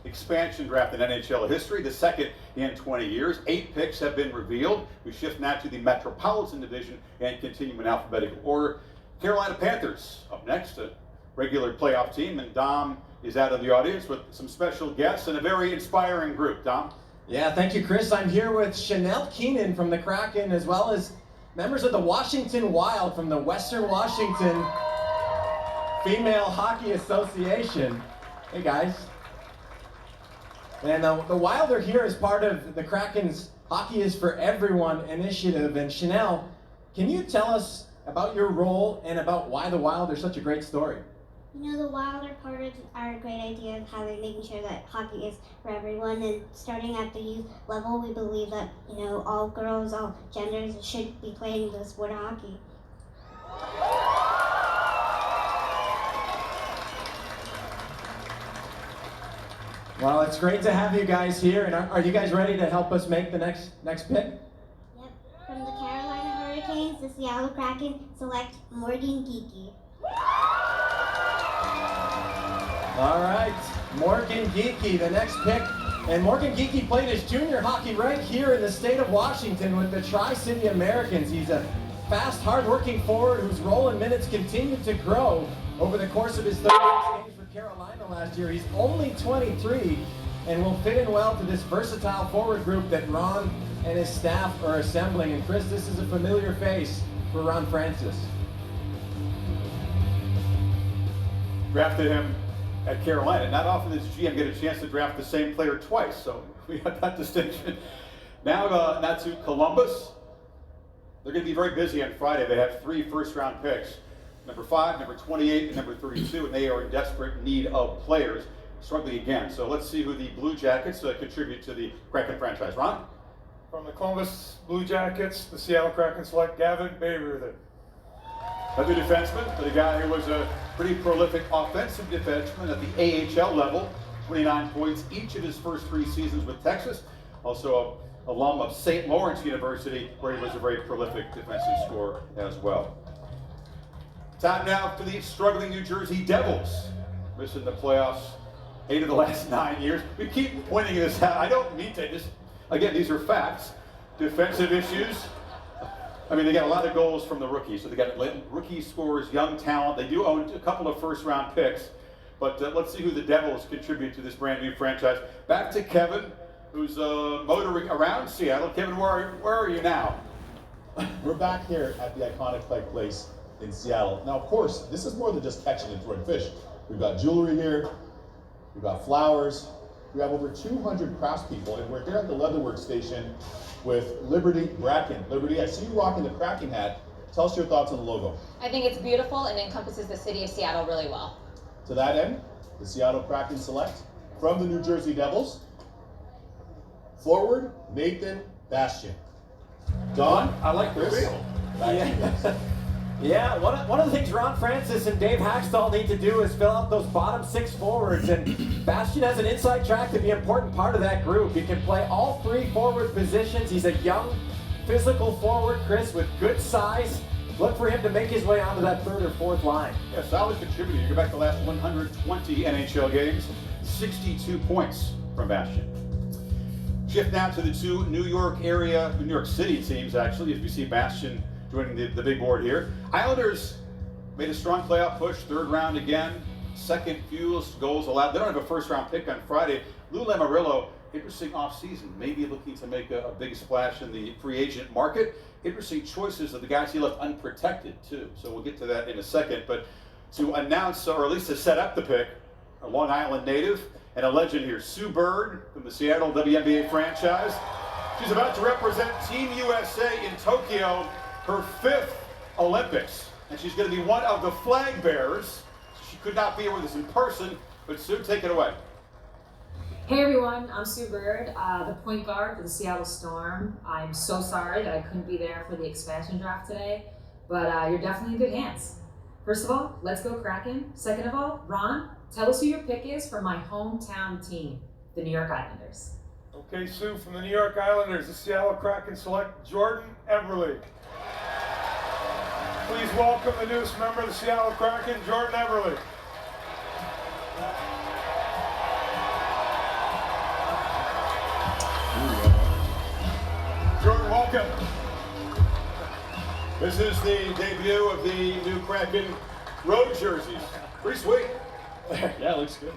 expansion draft in NHL history, the 2nd in 20 years. 8 picks have been revealed. We shift now to the Metropolitan Division and continue in alphabetical order. Carolina Panthers up next, a regular playoff team, and Dom is out of the audience with some special guests and a very inspiring group. Dom? Yeah, thank you, Chris. I'm here with Chanel Keenan from the Kraken, as well as members of the Washington Wild from the Western Washington Female Hockey Association. Hey, guys. And the Wild are here as part of the Kraken's Hockey is for Everyone initiative. And Chanel, can you tell us about your role and about why the Wild are such a great story? You know, the Wild are part of our great idea of how they're making sure that hockey is for everyone. And starting at the youth level, we believe that, you know, all girls, all genders should be playing the sport of hockey. Well, it's great to have you guys here. And are you guys ready to help us make the next pick? Yep. From the Carolina Hurricanes, the Seattle Kraken select Morgan Geekie. All right, Morgan Geekie, the next pick And Morgan Geekie played his junior hockey right here in the state of Washington with the Tri-City Americans. He's a fast, hard-working forward whose role and minutes continued to grow over the course of his 36 games for Carolina last year. He's only 23 and will fit in well to this versatile forward group that Ron and his staff are assembling. And Chris, this is a familiar face for Ron Francis. Drafted him at Carolina. Not often does GM get a chance to draft the same player twice, so we have that distinction. Now to Columbus. They're going to be very busy on Friday. They have 3 first-round picks, number 5, number 28, and number 32, and they are in desperate need of players, struggling again. So let's see who the Blue Jackets contribute to the Kraken franchise. Ron? From the Columbus Blue Jackets, the Seattle Kraken select Gavin Bayreuther. Another defenseman, but a guy who was a pretty prolific offensive defenseman at the AHL level, 29 points each of his first 3 seasons with Texas. Also an alum of St. Lawrence University, where he was a very prolific defensive scorer as well. Time now for the struggling New Jersey Devils, missing the playoffs 8 of the last 9 years. We keep pointing this out. I don't mean to just, again, these are facts. Defensive issues. I mean, they got a lot of goals from the rookies. So they got rookie scorers, young talent. They do own a couple of first-round picks. But let's see who the Devils contribute to this brand new franchise. Back to Kevin, who's motoring around Seattle. Kevin, where are you now? We're back here at the iconic Pike Place in Seattle. Now, of course, this is more than just catching and throwing fish. We've got jewelry here. We've got flowers. We have over 200 craftspeople, and we're here at the Leatherwork Station with Liberty Bracken. Liberty, I see you rocking the Kraken hat. Tell us your thoughts on the logo. I think it's beautiful and encompasses the city of Seattle really well. To that end, the Seattle Kraken select from the New Jersey Devils, forward Nathan Bastian. Don, I like the feel. Yeah, one of the things Ron Francis and Dave Haxtell need to do is fill out those bottom 6 forwards, and Bastian has an inside track to be an important part of that group. He can play all 3 forward positions. He's a young, physical forward, Chris, with good size. Look for him to make his way onto that 3rd or 4th line. Yeah, solid contributor. You go back to the last 120 NHL games, 62 points from Bastian. Shift now to the 2 New York City teams, actually, as we see Bastian joining the big board here. Islanders made a strong playoff push, 3rd round again, 2nd fewest goals allowed. They don't have a 1st-round pick on Friday. Lou Lamoriello, interesting offseason, maybe looking to make a big splash in the free agent market. Interesting choices of the guys he left unprotected, too. So we'll get to that in a second. But to announce, or at least to set up the pick, a Long Island native and a legend here, Sue Bird from the Seattle WNBA franchise. She's about to represent Team USA in Tokyo, her 5th Olympics, and she's going to be one of the flag bearers. She could not be here with us in person, but Sue, take it away. Hey everyone, I'm Sue Bird, the point guard for the Seattle Storm. I'm so sorry that I couldn't be there for the expansion draft today, but you're definitely in good hands. First of all, let's go Kraken. Second of all, Ron, tell us who your pick is for my hometown team, the New York Islanders. Okay, Sue, from the New York Islanders, the Seattle Kraken select Jordan Everly. Please welcome the newest member of the Seattle Kraken, Jordan Everly. Jordan, welcome. This is the debut of the new Kraken road jerseys. Pretty sweet. Yeah, it looks good.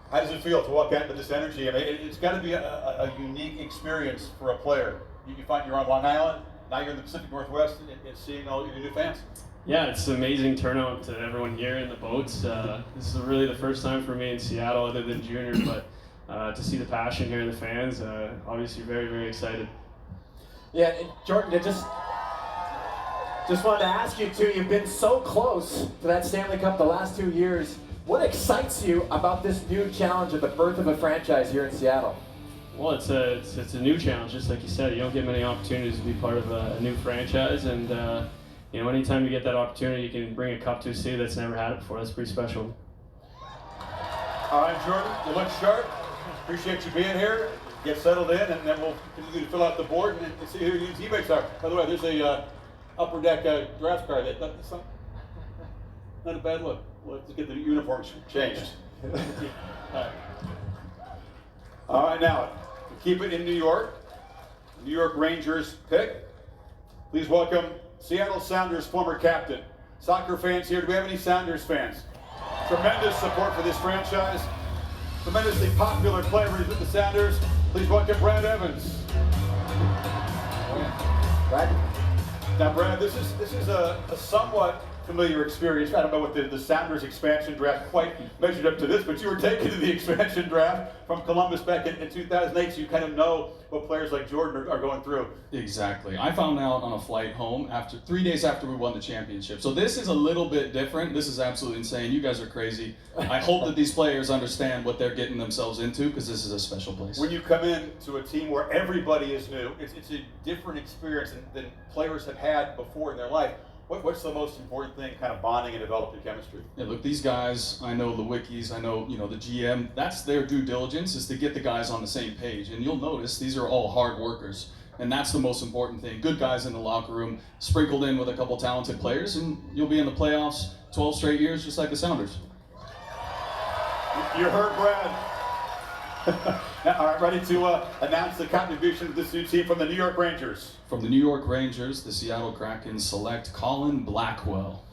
How does it feel to walk out into this energy? I mean, it's got to be a unique experience for a player. You find you're on Long Island, now you're in the Pacific Northwest, and seeing all your new fans. Yeah, it's an amazing turnout to everyone here in the boats. This is really the first time for me in Seattle other than junior, but to see the passion here in the fans, obviously very, very excited. Yeah, and Jordan, I just wanted to ask you too, you've been so close to that Stanley Cup the last 2 years. What excites you about this new challenge of the birth of a franchise here in Seattle? Well, it's a new challenge, just like you said. You don't get many opportunities to be part of a new franchise, and you know, anytime you get that opportunity, you can bring a cup to a city that's never had it before. That's pretty special. All right, Jordan, you look sharp. Appreciate you being here. Get settled in, and then we'll continue to fill out the board and see who your teammates are. By the way, there's a upper deck draft card. That's not a bad look. We'll have to get the uniforms changed. All right, now, to keep it in New York Rangers pick. Please welcome Seattle Sounders former captain. Soccer fans here, do we have any Sounders fans? Tremendous support for this franchise. Tremendously popular player with the Sounders. Please welcome Brad Evans. Brad? Now, Brad, this is a somewhat familiar experience. I don't know what the Sounders expansion draft quite measured up to this, but you were taken to the expansion draft from Columbus back in 2008, so you kind of know what players like Jordan are going through. Exactly. I found out on a flight home 3 days after we won the championship. So this is a little bit different. This is absolutely insane. You guys are crazy. I hope that these players understand what they're getting themselves into, because this is a special place. When you come in to a team where everybody is new, it's a different experience than players have had before in their life. What's the most important thing, kind of bonding and developing chemistry? Yeah, look, these guys, I know the wikis, I know, the GM, that's their due diligence, is to get the guys on the same page. And you'll notice these are all hard workers. And that's the most important thing. Good guys in the locker room, sprinkled in with a couple talented players, and you'll be in the playoffs 12 straight years, just like the Sounders. You heard Brad. All right, ready to announce the contribution of this new team from the New York Rangers. From the New York Rangers, the Seattle Kraken select Colin Blackwell.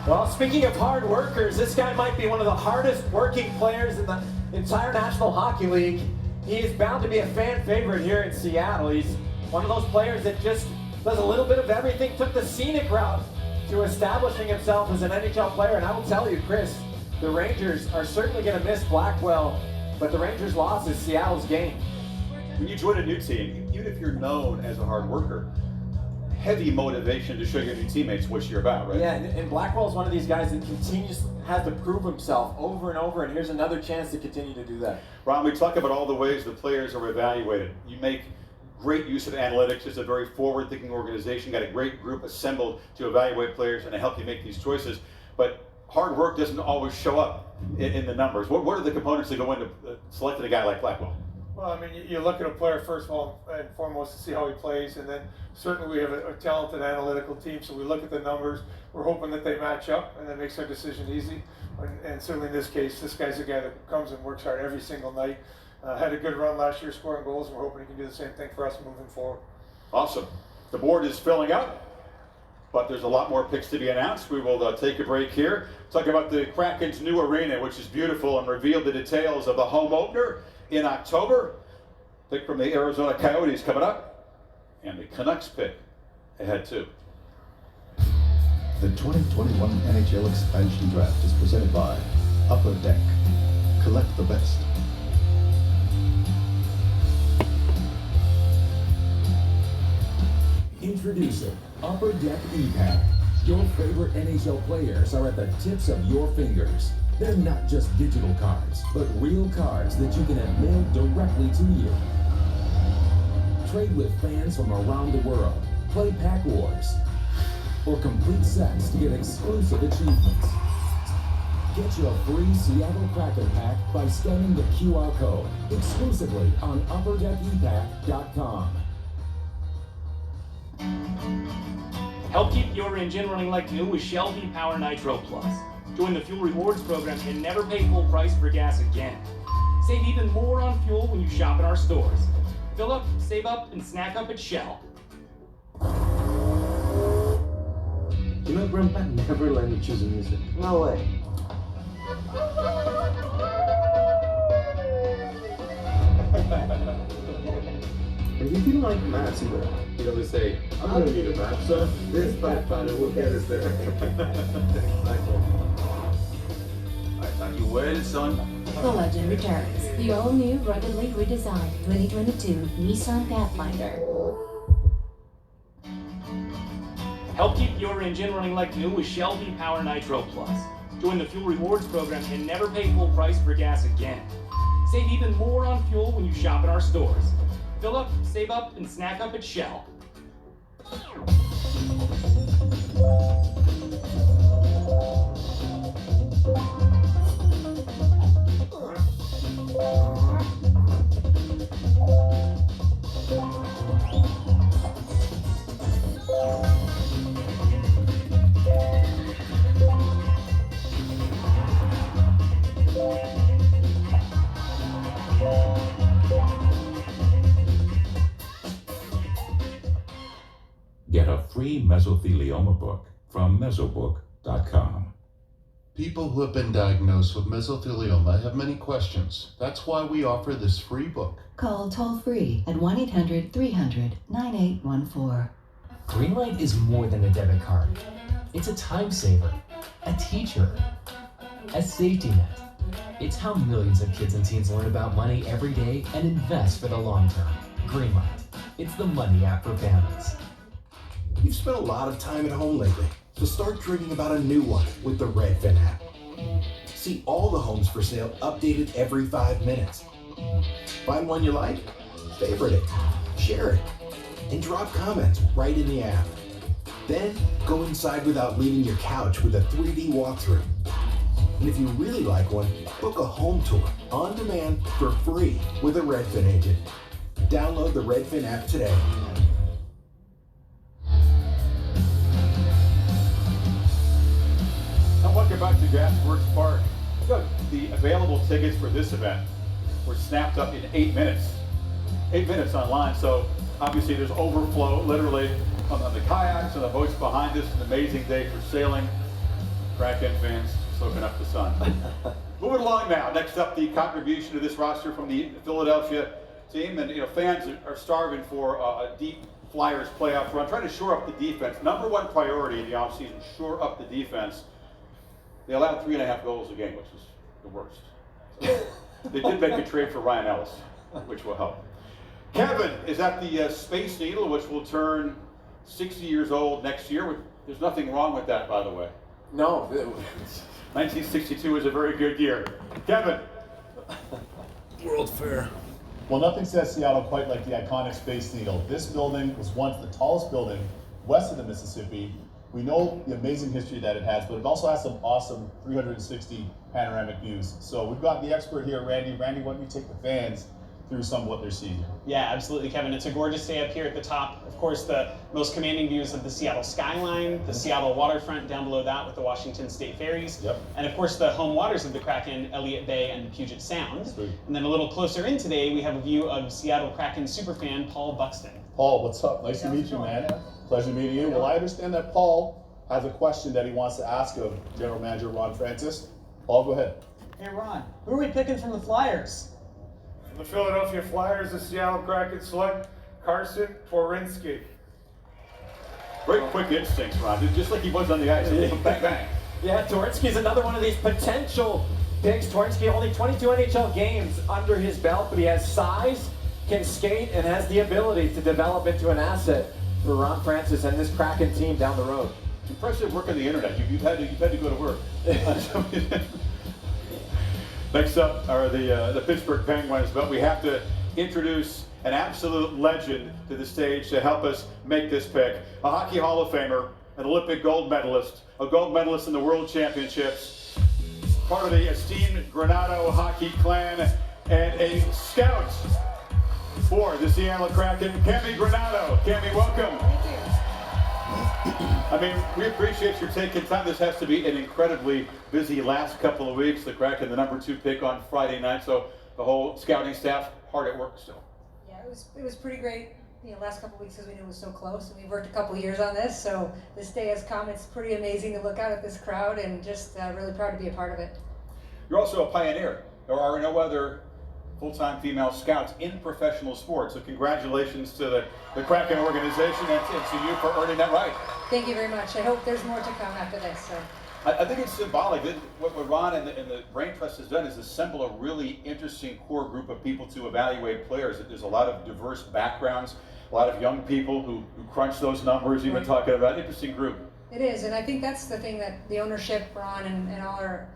Well, speaking of hard workers, this guy might be one of the hardest working players in the entire National Hockey League. He is bound to be a fan favorite here in Seattle. He's one of those players that just does a little bit of everything, took the scenic route to establishing himself as an NHL player. And I will tell you, Chris, the Rangers are certainly going to miss Blackwell, but the Rangers' loss is Seattle's game. When you join a new team, even if you're known as a hard worker, heavy motivation to show your new teammates what you're about, right? Yeah, and Blackwell's one of these guys that has to prove himself over and over, and here's another chance to continue to do that. Ron, we talk about all the ways the players are evaluated. You make great use of analytics. It's a very forward-thinking organization. Got a great group assembled to evaluate players and to help you make these choices. But hard work doesn't always show up in the numbers. What are the components that go into selecting a guy like Blackwell? Well, I mean, you look at a player first of all and foremost to see how he plays, and then certainly we have a talented analytical team, so we look at the numbers. We're hoping that they match up, and that makes our decision easy. And certainly in this case, this guy's a guy that comes and works hard every single night. Had a good run last year scoring goals, and we're hoping he can do the same thing for us moving forward. Awesome. The board is filling up, but there's a lot more picks to be announced. We will take a break here. Talk about the Kraken's new arena, which is beautiful, and reveal the details of the home opener in October. Pick from the Arizona Coyotes coming up, and the Canucks pick ahead too. The 2021 NHL Expansion Draft is presented by Upper Deck. Collect the best. Introducing Upper Deck E-Pack. Your favorite NHL players are at the tips of your fingers. They're not just digital cards, but real cards that you can have mailed directly to you. Trade with fans from around the world, play Pack Wars, or complete sets to get exclusive achievements. Get your free Seattle Kraken pack by scanning the QR code exclusively on UpperDeckEpack.com. Help keep your engine running like new with Shell V-Power Nitro Plus. Join the Fuel Rewards program and never pay full price for gas again. Save even more on fuel when you shop in our stores. Fill up, save up, and snack up at Shell. You know, Grandpa never let me choose the music. No way. And he didn't like maths either. He'd always say, I'm gonna need a math, so this fighter will get us there. I thought you were, son. The legend returns. The all-new, ruggedly redesigned 2022 Nissan Pathfinder. Help keep your engine running like new with Shell V-Power Nitro Plus. Join the Fuel Rewards program and never pay full price for gas again. Save even more on fuel when you shop in our stores. Fill up, save up, and snack up at Shell. free mesothelioma book from mesobook.com. People who have been diagnosed with mesothelioma have many questions. That's why we offer this free book. Call toll-free at 1-800-300-9814. Greenlight is more than a debit card. It's a time saver, a teacher, a safety net. It's how millions of kids and teens learn about money every day and invest for the long term. Greenlight. It's the money app for families. You've spent a lot of time at home lately, so start dreaming about a new one with the Redfin app. See all the homes for sale updated every 5 minutes. Find one you like, favorite it, share it, and drop comments right in the app. Then go inside without leaving your couch with a 3D walkthrough. And if you really like one, book a home tour on demand for free with a Redfin agent. Download the Redfin app today. And welcome back to Gasworks Park. Look, the available tickets for this event were snapped up in 8 minutes. 8 minutes online, so obviously there's overflow, literally, on the kayaks and the boats behind us. An amazing day for sailing. Kraken fans soaking up the sun. Moving along now. Next up, the contribution to this roster from the Philadelphia team. And fans are starving for a deep Flyers playoff run, trying to shore up the defense. Number one priority in the offseason, shore up the defense. They allowed 3.5 goals a game, which is the worst. So they did make a trade for Ryan Ellis, which will help. Kevin is at the Space Needle, which will turn 60 years old next year. There's nothing wrong with that, by the way. No. 1962 is a very good year. Kevin. World Fair. Well, nothing says Seattle quite like the iconic Space Needle. This building was once the tallest building west of the Mississippi. We know the amazing history that it has, but it also has some awesome 360 panoramic views. So we've got the expert here, Randy. Randy, why don't you take the fans through some of what they're seeing here? Yeah, absolutely, Kevin. It's a gorgeous day up here at the top. Of course, the most commanding views of the Seattle skyline, the Seattle waterfront down below that with the Washington State ferries, and of course the home waters of the Kraken, Elliott Bay, and Puget Sound. Sweet. And then a little closer in today, we have a view of Seattle Kraken superfan Paul Buxton. Paul, what's up? Nice to meet you, man. Pleasure meeting you. Well, I understand that Paul has a question that he wants to ask of General Manager Ron Francis. Paul, go ahead. Hey, Ron, who are we picking from the Flyers? From the Philadelphia Flyers, the Seattle Kraken select Carson Twarynski. Very quick instincts, Ron. Just like he was on the ice. Bang, bang. Yeah, Twarynski's another one of these potential picks. Twarynski only 22 NHL games under his belt, but he has size, can skate, and has the ability to develop into an asset for Ron Francis and this Kraken team down the road. Impressive work on the internet. You've had to go to work. Next up are the Pittsburgh Penguins, but we have to introduce an absolute legend to the stage to help us make this pick. A Hockey Hall of Famer, an Olympic gold medalist, a gold medalist in the World Championships, part of the esteemed Granado hockey clan, and a scout for the Seattle Kraken, Cami Granado. Cami, welcome. Thank you. I mean, we appreciate you taking time. This has to be an incredibly busy last couple of weeks. The Kraken, the number 2 pick on Friday night, so the whole scouting staff hard at work still. Yeah, it was pretty great. Last couple of weeks because we knew it was so close, and we worked a couple of years on this. So this day has come. It's pretty amazing to look out at this crowd, and just really proud to be a part of it. You're also a pioneer. There are no other full-time female scouts in professional sports. So congratulations to the Kraken organization and to you for earning that right. Thank you very much. I hope there's more to come after this. So. I think it's symbolic. What Ron and the Brain Trust has done is assemble a really interesting core group of people to evaluate players. There's a lot of diverse backgrounds, a lot of young people who crunch those numbers you've been talking about. Interesting group. It is, and I think that's the thing that the ownership, Ron, and all our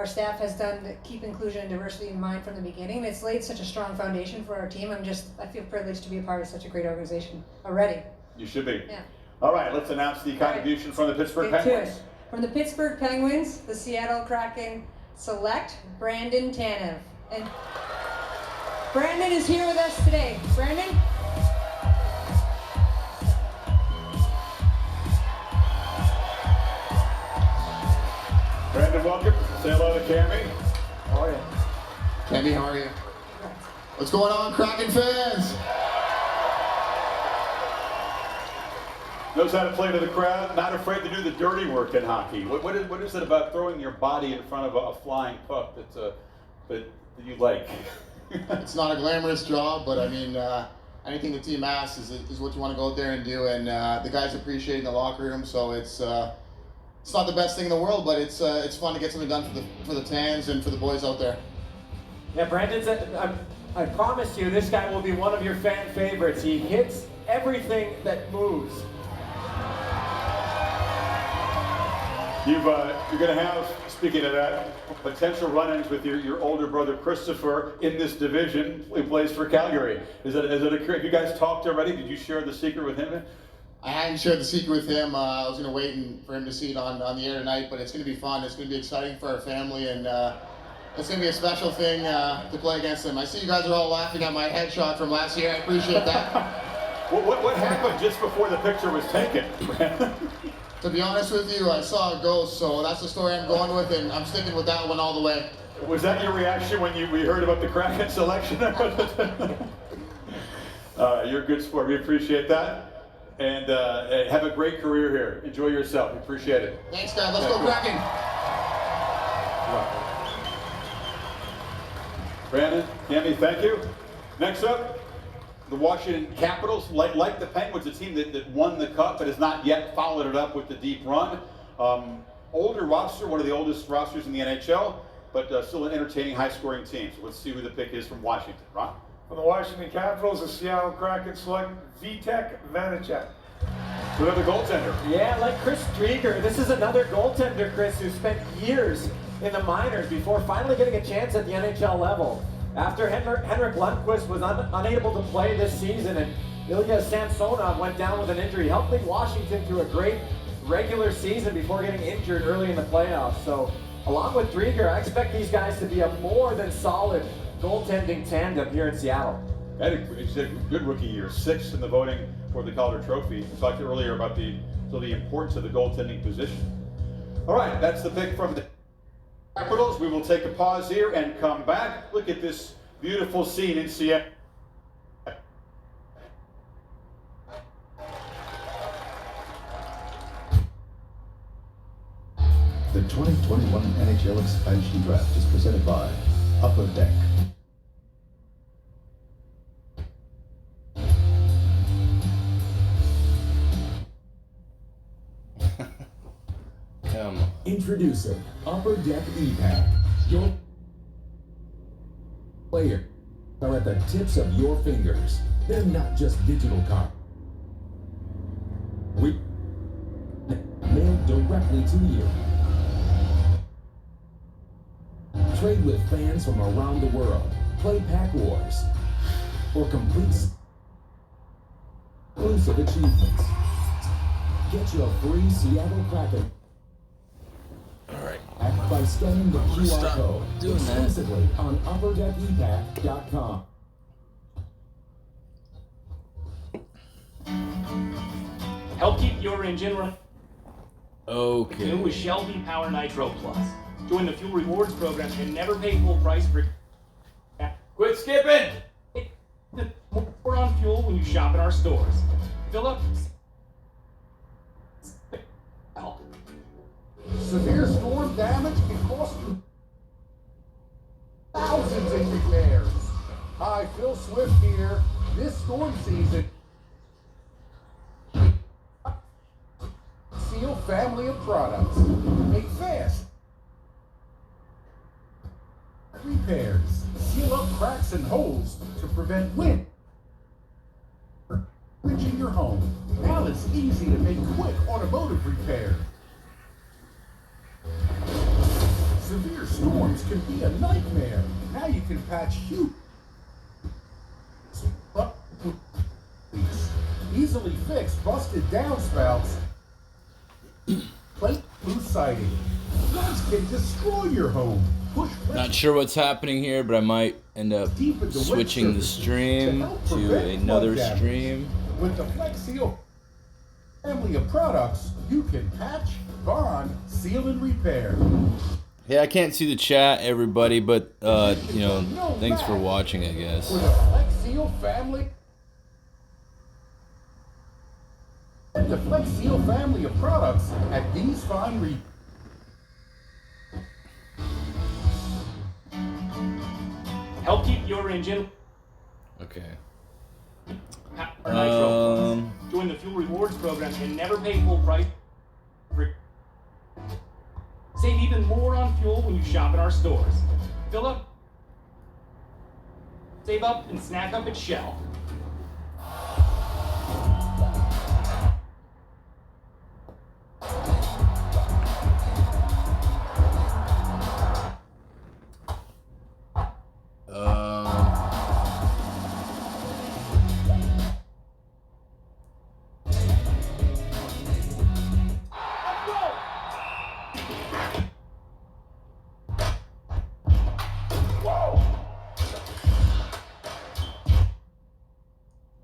staff has done to keep inclusion and diversity in mind from the beginning. It's laid such a strong foundation for our team. I feel privileged to be a part of such a great organization already. You should be. Yeah. All right, let's announce the contribution from the Pittsburgh Penguins. From the Pittsburgh Penguins, the Seattle Kraken select Brandon Tanev. And Brandon is here with us today. Brandon? Brandon, welcome. Say hello to Cami. How are you? Cami, how are you? What's going on, Kraken fans? Knows how to play to the crowd, not afraid to do the dirty work in hockey. What is it about throwing your body in front of a flying puck that you like? It's not a glamorous job, but I mean, anything the team asks is what you want to go out there and do, and the guys appreciate it in the locker room. So it's not the best thing in the world, but it's fun to get something done for the fans and for the boys out there. Yeah, Brandon said, I promise you, this guy will be one of your fan favorites. He hits everything that moves. You're going to have, speaking of that, potential run-ins with your older brother Christopher in this division. He plays for Calgary. Have you guys talked already? Did you share the secret with him? I hadn't shared the secret with him. I was going to wait for him to see it on the air tonight, but it's going to be fun. It's going to be exciting for our family, and it's going to be a special thing to play against him. I see you guys are all laughing at my headshot from last year. I appreciate that. What happened just before the picture was taken? To be honest with you, I saw a ghost, so that's the story I'm going with, and I'm sticking with that one all the way. Was that your reaction when we heard about the Kraken selection? You're a good sport. We appreciate that. And have a great career here. Enjoy yourself. We appreciate it. Thanks, guys. Let's go Kraken. Brandon, Cami, thank you. Next up, the Washington Capitals, like the Penguins, a team that won the Cup but has not yet followed it up with the deep run. Older roster, one of the oldest rosters in the NHL, but still an entertaining, high-scoring team. So let's see who the pick is from Washington. Ron? For the Washington Capitals, the Seattle Kraken select Vitek Vanacek. Another goaltender. Yeah, like Chris Drieger. This is another goaltender, Chris, who spent years in the minors before finally getting a chance at the NHL level. After Henrik Lundqvist was unable to play this season and Ilya Samsonov went down with an injury, he helped lead Washington through a great regular season before getting injured early in the playoffs. So, along with Drieger, I expect these guys to be a more than solid goaltending tandem here in Seattle. He's a good rookie year, 6th in the voting for the Calder Trophy. We talked earlier about the importance of the goaltending position. All right, that's the pick from the Capitals. We will take a pause here and come back. Look at this beautiful scene in Seattle. The 2021 NHL Expansion Draft is presented by Upper Deck. Introducing Upper Deck E-Pack. Your players are at the tips of your fingers. They're not just digital cards. We mailed directly to you. Trade with fans from around the world. Play Pack Wars. Or complete exclusive achievements. Get your free Seattle Kraken by scanning the QR code exclusively on UpperDeckEpack.com. Help keep your engine running. Okay. With Shelby Power Nitro Plus. Join the Fuel Rewards program and never pay full price for. Quit skipping! More on fuel when you shop in our stores. Fill up. Severe storm damage can cost you thousands in repairs. Hi, Phil Swift here. This storm season, Seal family of products make fast repairs. Seal up cracks and holes to prevent wind in your home. Now it's easy to make quick automotive repair. Severe storms can be a nightmare. Now you can patch huge easily fix busted downspouts, plate loose siding. Floods can destroy your home. Not sure what's happening here, but I might end up switching the stream to another stream. With the Flex Seal family of products, you can patch, bond, seal, and repair. Yeah, I can't see the chat, everybody, but you know, thanks for watching, I guess. With a Flex Seal family The Flex Seal family of products at these fine retailers. Help keep your engine. Okay. Or Nitro Plus. Join the Fuel Rewards program and never pay full price. Save even more on fuel when you shop in our stores. Fill up, save up, and snack up at Shell.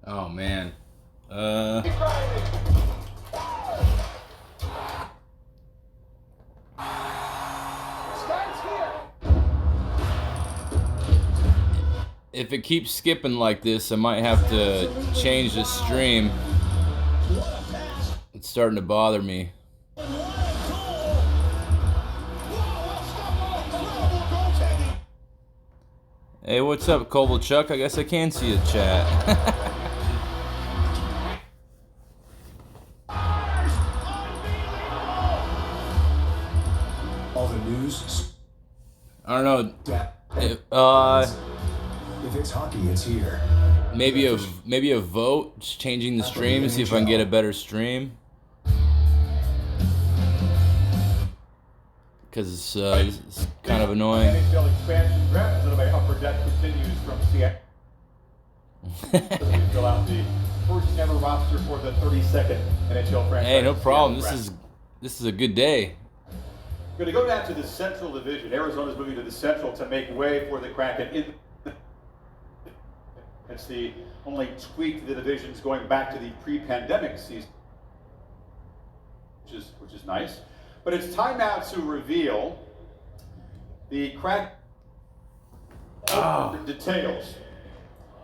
Oh man. If it keeps skipping like this, I might have to change the stream. It's starting to bother me. Hey, what's up, Kovalchuk? I guess I can see a chat. All the news. I don't know. If it's hockey, it's here. Maybe a vote, just changing the stream, see if I can get a better stream. Because it's kind of annoying. NHL expansion draft by Upper Deck continues from Seattle. Fill out the first ever roster for the 32nd NHL franchise. Hey, no problem. This is a good day. Going to go down to the Central Division. Arizona's moving to the Central to make way for the Kraken. It's the only tweak to the divisions going back to the pre-pandemic season, which is nice. But it's time now to reveal the Kraken details.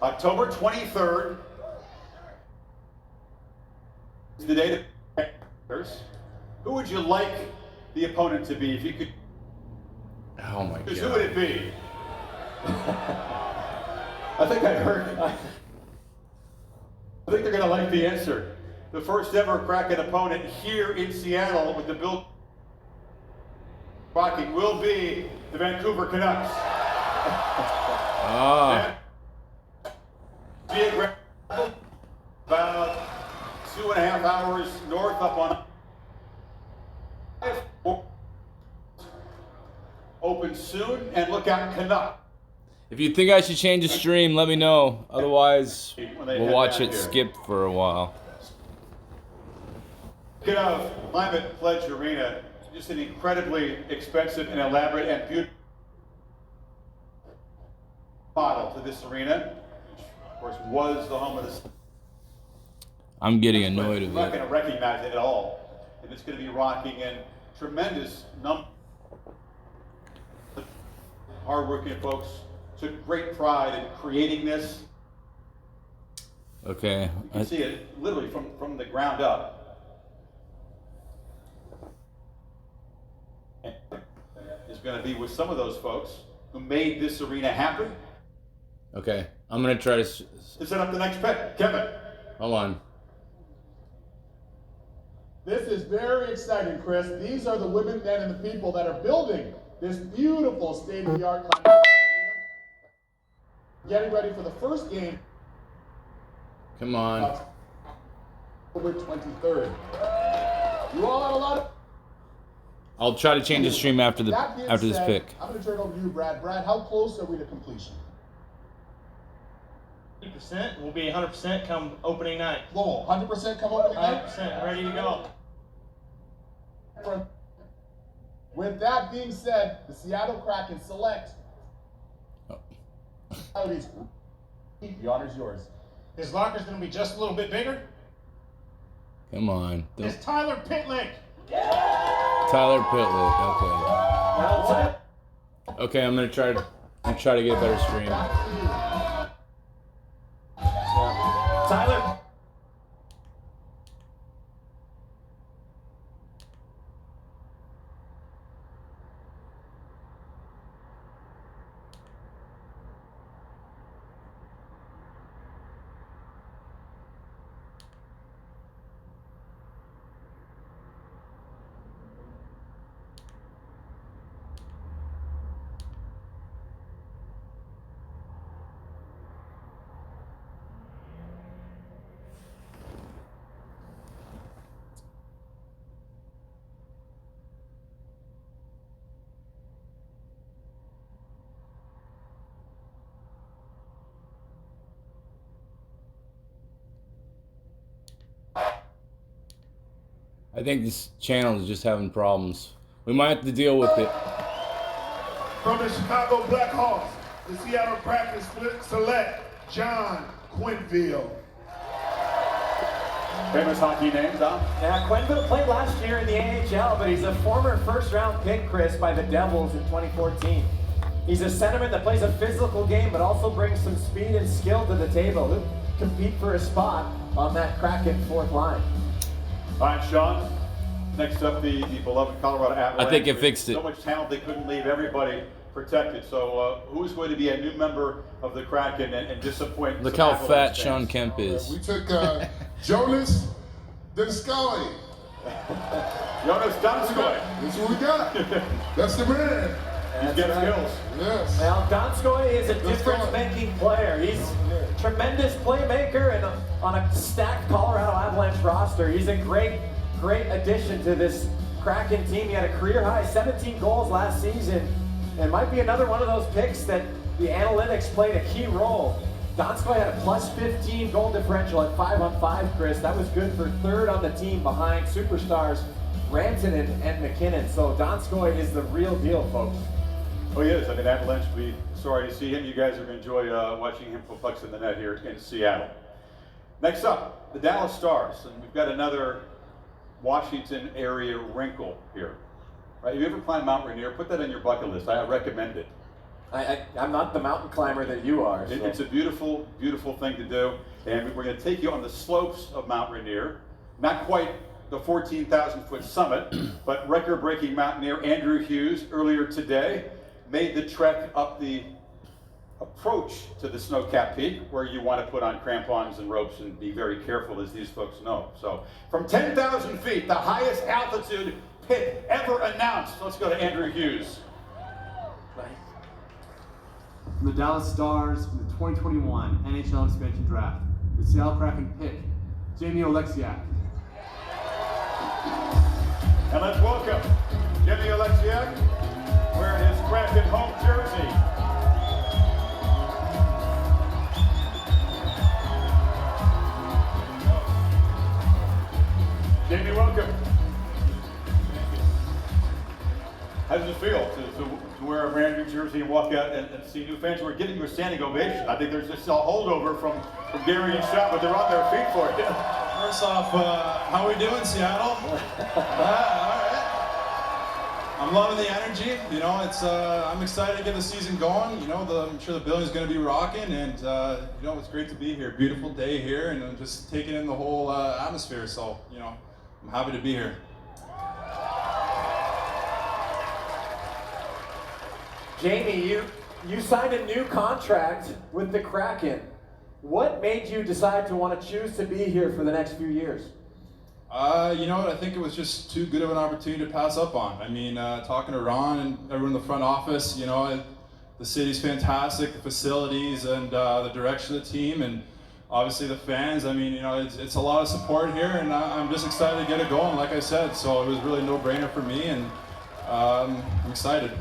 October 23rd is the day to. Who would you like the opponent to be if you could? Oh my God. Who would it be? I think I heard. I think they're going to like the answer. The first ever Kraken opponent here in Seattle with the Bill rocking will be the Vancouver Canucks. About 2.5 hours north up on. Open soon, and look out Canuck. If you think I should change the stream, let me know. Otherwise, we'll watch it skip for a while. Speaking of Climate Pledge Arena, just an incredibly expensive and elaborate and beautiful model to this arena, which of course was the home of the. I'm getting annoyed with We're not it. going to recognize it at all, and it's going to be rocking in tremendous number. Hardworking folks took great pride in creating this. Okay. You can see it literally from the ground up. Is going to be with some of those folks who made this arena happen. Okay. I'm gonna try to set up the next pick, Kevin. Hold on. This is very exciting, Chris. These are the women, men, and the people that are building this beautiful state-of-the-art climate arena. Getting ready for the first game. Come on. October 23rd. You all have a lot of. I'll try to change the stream after this said, pick. I'm going to turn it over to you, Brad. Brad, how close are we to completion? 50%. We'll be 100% come opening night. Whoa, 100% come opening night? 100%. Ready to go. With that being said, the Seattle Kraken select. The honor's yours. His locker's going to be just a little bit bigger. Come on. It's Tyler Pitlick. Tyler Pitlick. Okay. Okay, I'm gonna try to get a better stream. Tyler. I think this channel is just having problems. We might have to deal with it. From the Chicago Blackhawks, the Seattle Kraken select John Quenneville. Famous hockey name, Dom? Yeah, Quenneville played last year in the AHL, but he's a former first-round pick, Chris, by the Devils in 2014. He's a centerman that plays a physical game, but also brings some speed and skill to the table. He'll compete for a spot on that Kraken fourth line. All right, Sean. Next up, the beloved Colorado Avalanche. I think it fixed it. So much talent, they couldn't leave everybody protected. So who's going to be a new member of the Kraken and disappoint? Look some how fat Avalanche Sean fans? Kemp is. We took Jonas Donskoy. Jonas Donskoy. That's what we got. That's the man. He's got skills. Yes. Now, Donskoy is a difference-making player. He's a tremendous playmaker and on a stacked Colorado Avalanche roster. He's a great addition to this Kraken team. He had a career-high 17 goals last season and might be another one of those picks that the analytics played a key role. Donskoy had a plus 15 goal differential at 5-on-5, Chris. That was good for third on the team behind superstars Rantanen and McKinnon. So Donskoy is the real deal, folks. Oh, he is. I mean, Avalanche will be sorry to see him. You guys are going to enjoy watching him perplex in the net here in Seattle. Next up, the Dallas Stars. And we've got another Washington area wrinkle here. Right? Have you ever climbed Mount Rainier? Put that on your bucket list. I recommend it. I'm not the mountain climber that you are. So. It's a beautiful, beautiful thing to do. And we're going to take you on the slopes of Mount Rainier. Not quite the 14,000-foot summit, but record-breaking mountaineer Andrew Hughes earlier today made the trek up the approach to the snow-capped peak, where you want to put on crampons and ropes and be very careful, as these folks know. So from 10,000 feet, the highest altitude pick ever announced. Let's go to Andrew Hughes. From the Dallas Stars in the 2021 NHL expansion draft, the Seattle Kraken pick Jamie Oleksiak. And let's welcome Jimmy Oleksiak, wearing his Kraken home jersey. Jamie, welcome. How does it feel to wear a brand new jersey and walk out and see new fans? We're giving you a standing ovation. I think there's just a holdover from Gary and Sean, but they're on their feet for it. First off, how are we doing, Seattle? All right. I'm loving the energy. You know, it's I'm excited to get the season going. You know, I'm sure the building's going to be rocking, and you know, it's great to be here. Beautiful day here, and I'm just taking in the whole atmosphere. So, you know, I'm happy to be here. Jamie, you signed a new contract with the Kraken. What made you decide to want to choose to be here for the next few years? You know what? I think it was just too good of an opportunity to pass up on. I mean, talking to Ron and everyone in the front office, you know, the city's fantastic, the facilities and the direction of the team, and obviously the fans. I mean, you know, it's a lot of support here, and I'm just excited to get it going, like I said. So it was really no brainer for me, and I'm excited.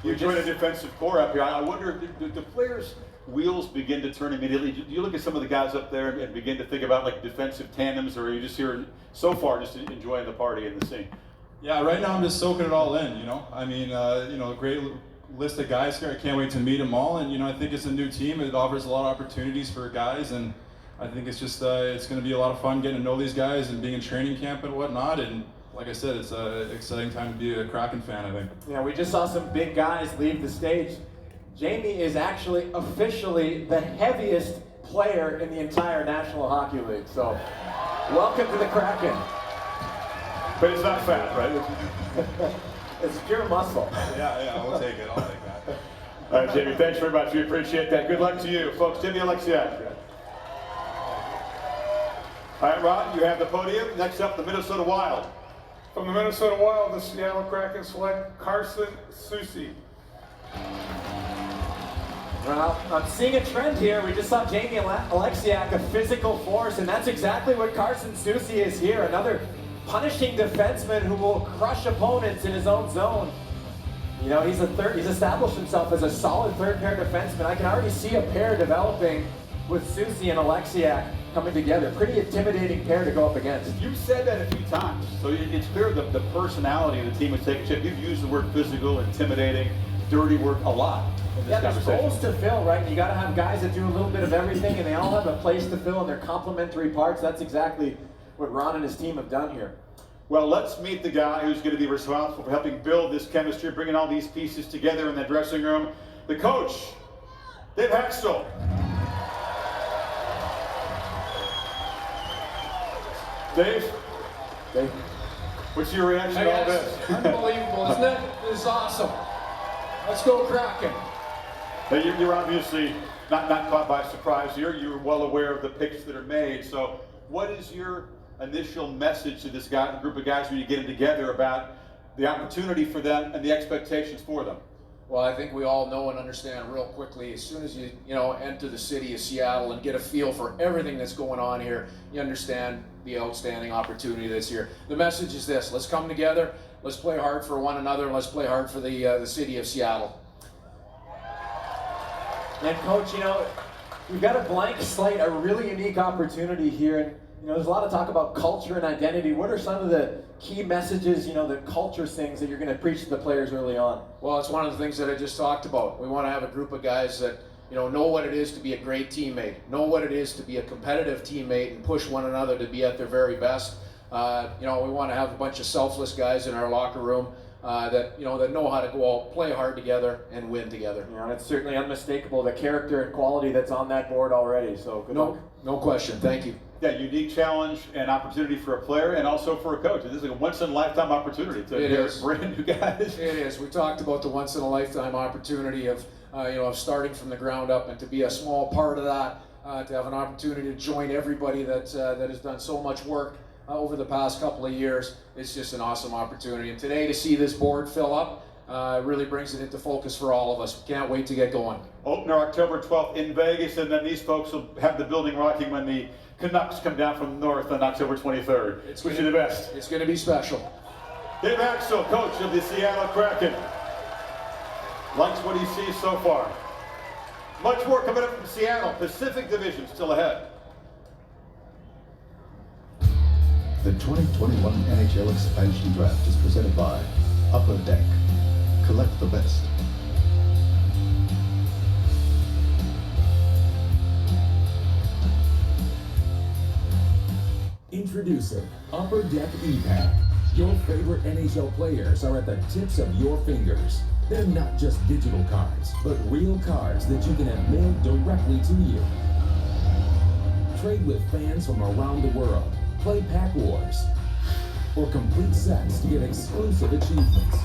You joined a defensive core up here. I wonder, do the players' wheels begin to turn immediately? Do you look at some of the guys up there and begin to think about like defensive tandems, or are you just here so far just enjoying the party and the scene? Yeah, right now I'm just soaking it all in, you know. I mean, you know, a great list of guys here. I can't wait to meet them all, and you know, I think it's a new team. It offers a lot of opportunities for guys, and I think it's just it's going to be a lot of fun getting to know these guys and being in training camp and whatnot. And like I said, it's an exciting time to be a Kraken fan, I think. Yeah, we just saw some big guys leave the stage. Jamie is actually officially the heaviest player in the entire National Hockey League. So, welcome to the Kraken. But it's not fat, right? It's pure muscle. Yeah, we'll take it. I'll take that. All right, Jamie, thanks very much. We appreciate that. Good luck to you, folks. Jimmy Oleksiak. All right, Ron, you have the podium. Next up, the Minnesota Wild. From the Minnesota Wild, the Seattle Kraken select Carson Soucy. Well, I'm seeing a trend here. We just saw Jamie Oleksiak, a physical force, and that's exactly what Carson Soucy is here. Another punishing defenseman who will crush opponents in his own zone. You know, he's established himself as a solid third pair defenseman. I can already see a pair developing with Soucy and Oleksiak. coming together. Pretty intimidating pair to go up against. You've said that a few times, so it's clear the personality of the team is taking shape. You've used the word physical, intimidating, dirty work a lot in this Yeah, there's conversation. roles to fill, right? And you got to have guys that do a little bit of everything, and they all have a place to fill, and they're complementary parts. That's exactly what Ron and his team have done here. Well, let's meet the guy who's going to be responsible for helping build this chemistry, bringing all these pieces together in the dressing room. The coach, Dave Haxtell. Dave? What's your reaction to all this? Unbelievable, isn't it? This is awesome. Let's go Kraken. Now, you're obviously not caught by surprise here. You're well aware of the picks that are made. So what is your initial message to this group of guys when you get them together about the opportunity for them and the expectations for them? Well, I think we all know and understand real quickly, as soon as you enter the city of Seattle and get a feel for everything that's going on here, you understand the outstanding opportunity that's here. The message is this: let's come together, let's play hard for one another, and let's play hard for the city of Seattle. And Coach, we've got a blank slate, a really unique opportunity here. And there's a lot of talk about culture and identity. What are some of the key messages, the culture things that you're going to preach to the players early on? Well, it's one of the things that I just talked about. We want to have a group of guys that know what it is to be a great teammate, know what it is to be a competitive teammate, and push one another to be at their very best. We want to have a bunch of selfless guys in our locker room that know how to go out, play hard together, and win together. And it's certainly unmistakable, the character and quality that's on that board already. So good luck. No question. Thank you. Yeah, unique challenge and opportunity for a player and also for a coach. This is like a once-in-a-lifetime opportunity to brand new guys. It is. We talked about the once-in-a-lifetime opportunity of starting from the ground up, and to be a small part of that, to have an opportunity to join everybody that has done so much work over the past couple of years. It's just an awesome opportunity. And today, to see this board fill up really brings it into focus for all of us. We can't wait to get going. Opener October 12th in Vegas, and then these folks will have the building rocking when the Canucks come down from the north on October 23rd. Wish you the best. It's going to be special. Dave Haxtell, coach of the Seattle Kraken. Likes what he sees so far. Much more coming up from Seattle. Pacific Division still ahead. The 2021 NHL Expansion Draft is presented by Upper Deck. Collect the best. Introducing Upper Deck E-Pack. Your favorite NHL players are at the tips of your fingers. They're not just digital cards, but real cards that you can have mailed directly to you. Trade with fans from around the world. Play Pack Wars. Or complete sets to get exclusive achievements.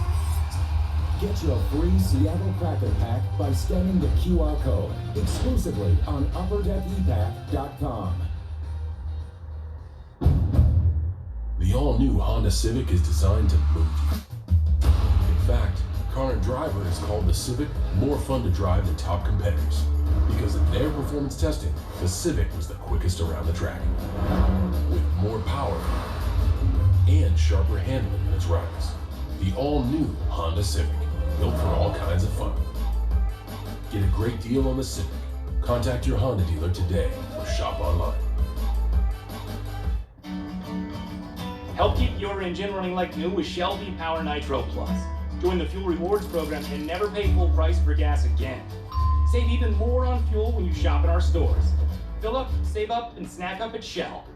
Get your free Seattle Kraken pack by scanning the QR code exclusively on UpperDeckEpack.com. The all-new Honda Civic is designed to move you. In fact, Car and Driver has called the Civic more fun to drive than top competitors. Because in their performance testing, the Civic was the quickest around the track. With more power and sharper handling than its rivals. The all-new Honda Civic, built for all kinds of fun. Get a great deal on the Civic. Contact your Honda dealer today or shop online. Help keep your engine running like new with Shell V-Power Nitro Plus. Join the Fuel Rewards program and never pay full price for gas again. Save even more on fuel when you shop at our stores. Fill up, save up, and snack up at Shell.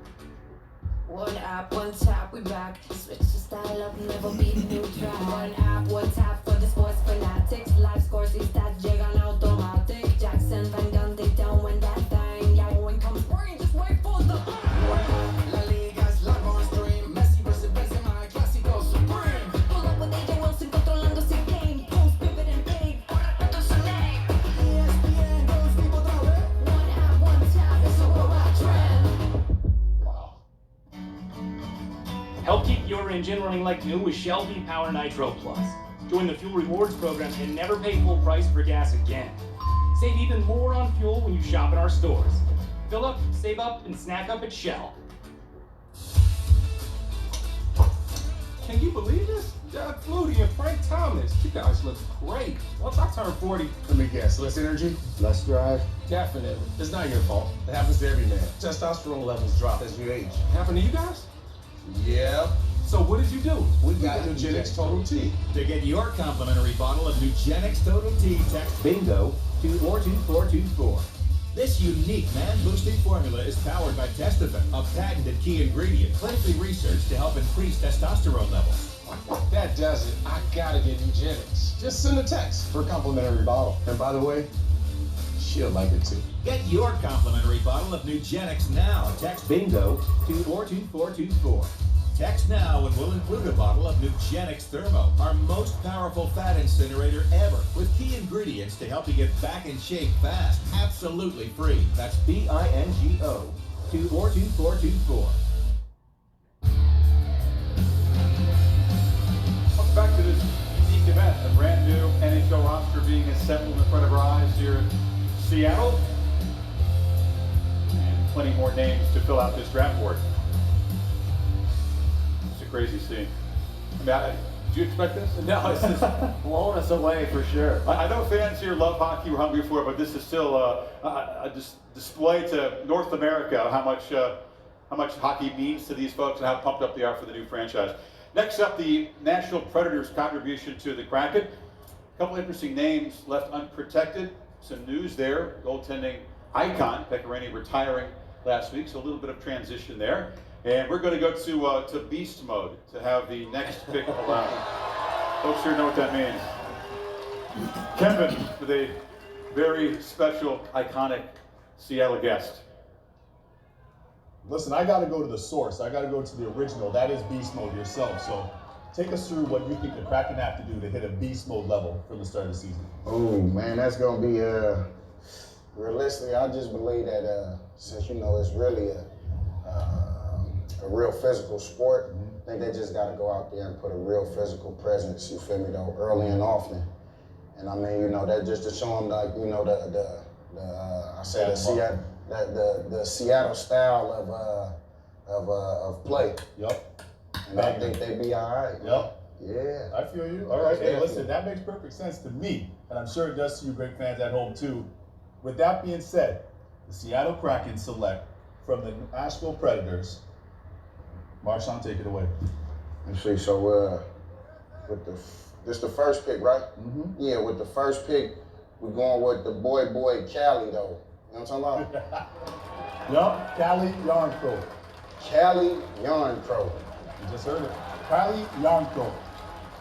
One app, one tap, we back. Switch the style up, never beat new track. One app, one tap for the sports fanatics. Live scores, these stats llegan automatic. Jackson, Van Gunn, they down when that thing. Yeah, when comes spring, just wait for the one app, La Liga's live on stream. Messi versus Benzema, Clásico Supreme. Pull up with AJ Wilson, controlando ese game. Post, pivot, and pay. Correcto su name. ESPN, those people throw it. One app, one tap, it's a worldwide trend. Help keep your engine running like new with Shell V-Power Nitro Plus. Join the Fuel Rewards program and never pay full price for gas again. Save even more on fuel when you shop at our stores. Fill up, save up, and snack up at Shell. Can you believe this? Doug Flutie and Frank Thomas. You guys look great. Once I turn 40, Let me guess, less energy, less drive? definitely. It's not your fault. It happens to every man. Testosterone levels drop as you age. Happened to you guys? Yep. So what did you do? We got Nugenix Total T. To get your complimentary bottle of Nugenix Total T, text BINGO to 42424. This unique man-boosting formula is powered by Testofen, a patented key ingredient clinically researched to help increase testosterone levels. That does it. I gotta get Nugenix. Just send a text for a complimentary bottle. And by the way, she'll like it too. Get your complimentary bottle of Nugenix now. Text BINGO to 42424. Text now and we'll include a bottle of Nugenix Thermo, our most powerful fat incinerator ever, with key ingredients to help you get back in shape fast, absolutely free. That's BINGO to 42424. Welcome back to this unique event, a brand new NHL roster being assembled in front of our eyes here in Seattle. And plenty more names to fill out this draft board. It's a crazy scene. I mean, did you expect this? No, it's just blowing us away for sure. I know fans here love hockey, we're hungry for it, but this is still a display to North America how much hockey means to these folks and how pumped up they are for the new franchise. Next up, the Nashville Predators' contribution to the Kraken. A couple interesting names left unprotected. Some news there. Goaltending icon Pecorino retiring last week, so a little bit of transition there. And we're going to go to beast mode to have the next pick allowed. Folks here know what that means. Kevin with a very special, iconic Seattle guest. Listen, I got to go to the source. I got to go to the original. That is beast mode yourself. So take us through what you think the Kraken have to do to hit a beast mode level from the start of the season. Oh man, that's gonna be realistically. I just believe that since it's really a real physical sport, I think they just got to go out there and put a real physical presence. You feel me though, early and often. And I mean, that just to show them like the Seattle style of play. Yep. And I think they'd be all right. Yep. Yeah. I feel you. All right. Hey, listen, that makes perfect sense to me, and I'm sure it does to you great fans at home too. With that being said, the Seattle Kraken select from the Nashville Predators. Marshawn, take it away. Let's see. So this the first pick, right? Mm-hmm. Yeah. With the first pick, we're going with the boy Cali though. You know what I'm talking about? Yup, Cali Yarncrow. Cali Yarncrow. You just heard it. Cali Yarncrow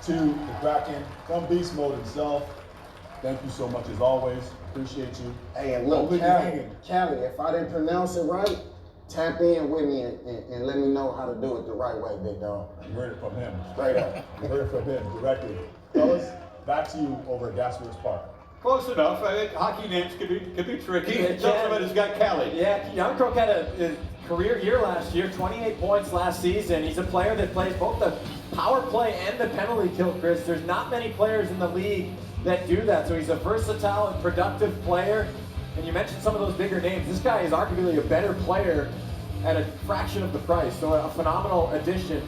to the Kraken from Beast Mode himself. Thank you so much as always. Appreciate you. Hey, and look, Cali, if I didn't pronounce it right, tap in with me and let me know how to do it the right way, big dog. You heard it from him. Straight up. You heard it from him directly. Fellas, back to you over at Gasworks Park. Close enough. I think hockey names could be tricky. Some of it has got Cali. Yeah, Yarncrow had a career year last year, 28 points last season. He's a player that plays both the power play and the penalty kill, Chris. There's not many players in the league that do that, so he's a versatile and productive player. And you mentioned some of those bigger names. This guy is arguably a better player at a fraction of the price, so a phenomenal addition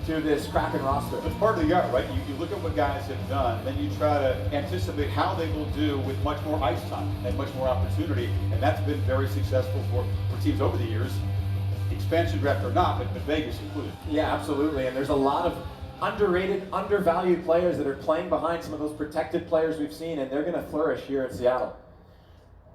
to this Kraken roster. It's part of the art, right? You look at what guys have done, then you try to anticipate how they will do with much more ice time and much more opportunity, and that's been very successful for teams over the years, expansion draft or not, but Vegas included. Yeah, absolutely, and there's a lot of underrated, undervalued players that are playing behind some of those protected players we've seen, and they're going to flourish here in Seattle.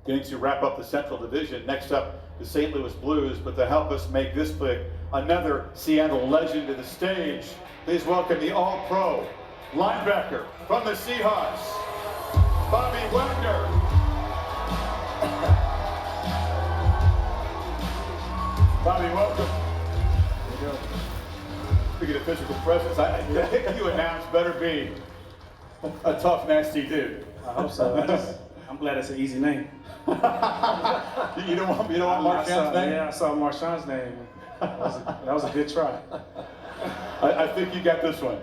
Getting to wrap up the Central Division, next up the St. Louis Blues, but to help us make this pick, another Seattle legend to the stage. Please welcome the All-Pro linebacker from the Seahawks, Bobby Wagner. Bobby, welcome. How you doing? Speaking of physical presence, I think you announced better be a tough, nasty dude. I hope so. I'm glad it's an easy name. You don't want Marshawn's name? Yeah, I saw Marshawn's name. That was a good try. I think you got this one.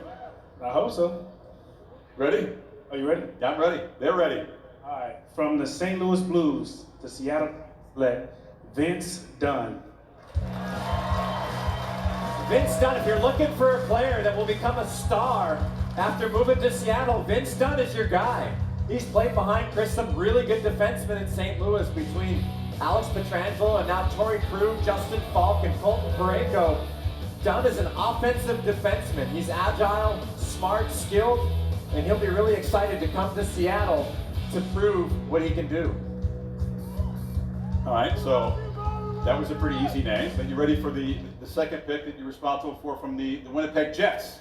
I hope so. Ready? Are you ready? Yeah, I'm ready. They're ready. All right. From the St. Louis Blues, the Seattle select Vince Dunn. Vince Dunn, if you're looking for a player that will become a star after moving to Seattle, Vince Dunn is your guy. He's played behind Chris some really good defensemen in St. Louis between Alex Pietrangelo and now Torrey Krug, Justin Falk, and Colton Parayko. Dunn is an offensive defenseman. He's agile, smart, skilled, and he'll be really excited to come to Seattle to prove what he can do. All right, so that was a pretty easy name. But you ready for the second pick that you're responsible for from the Winnipeg Jets?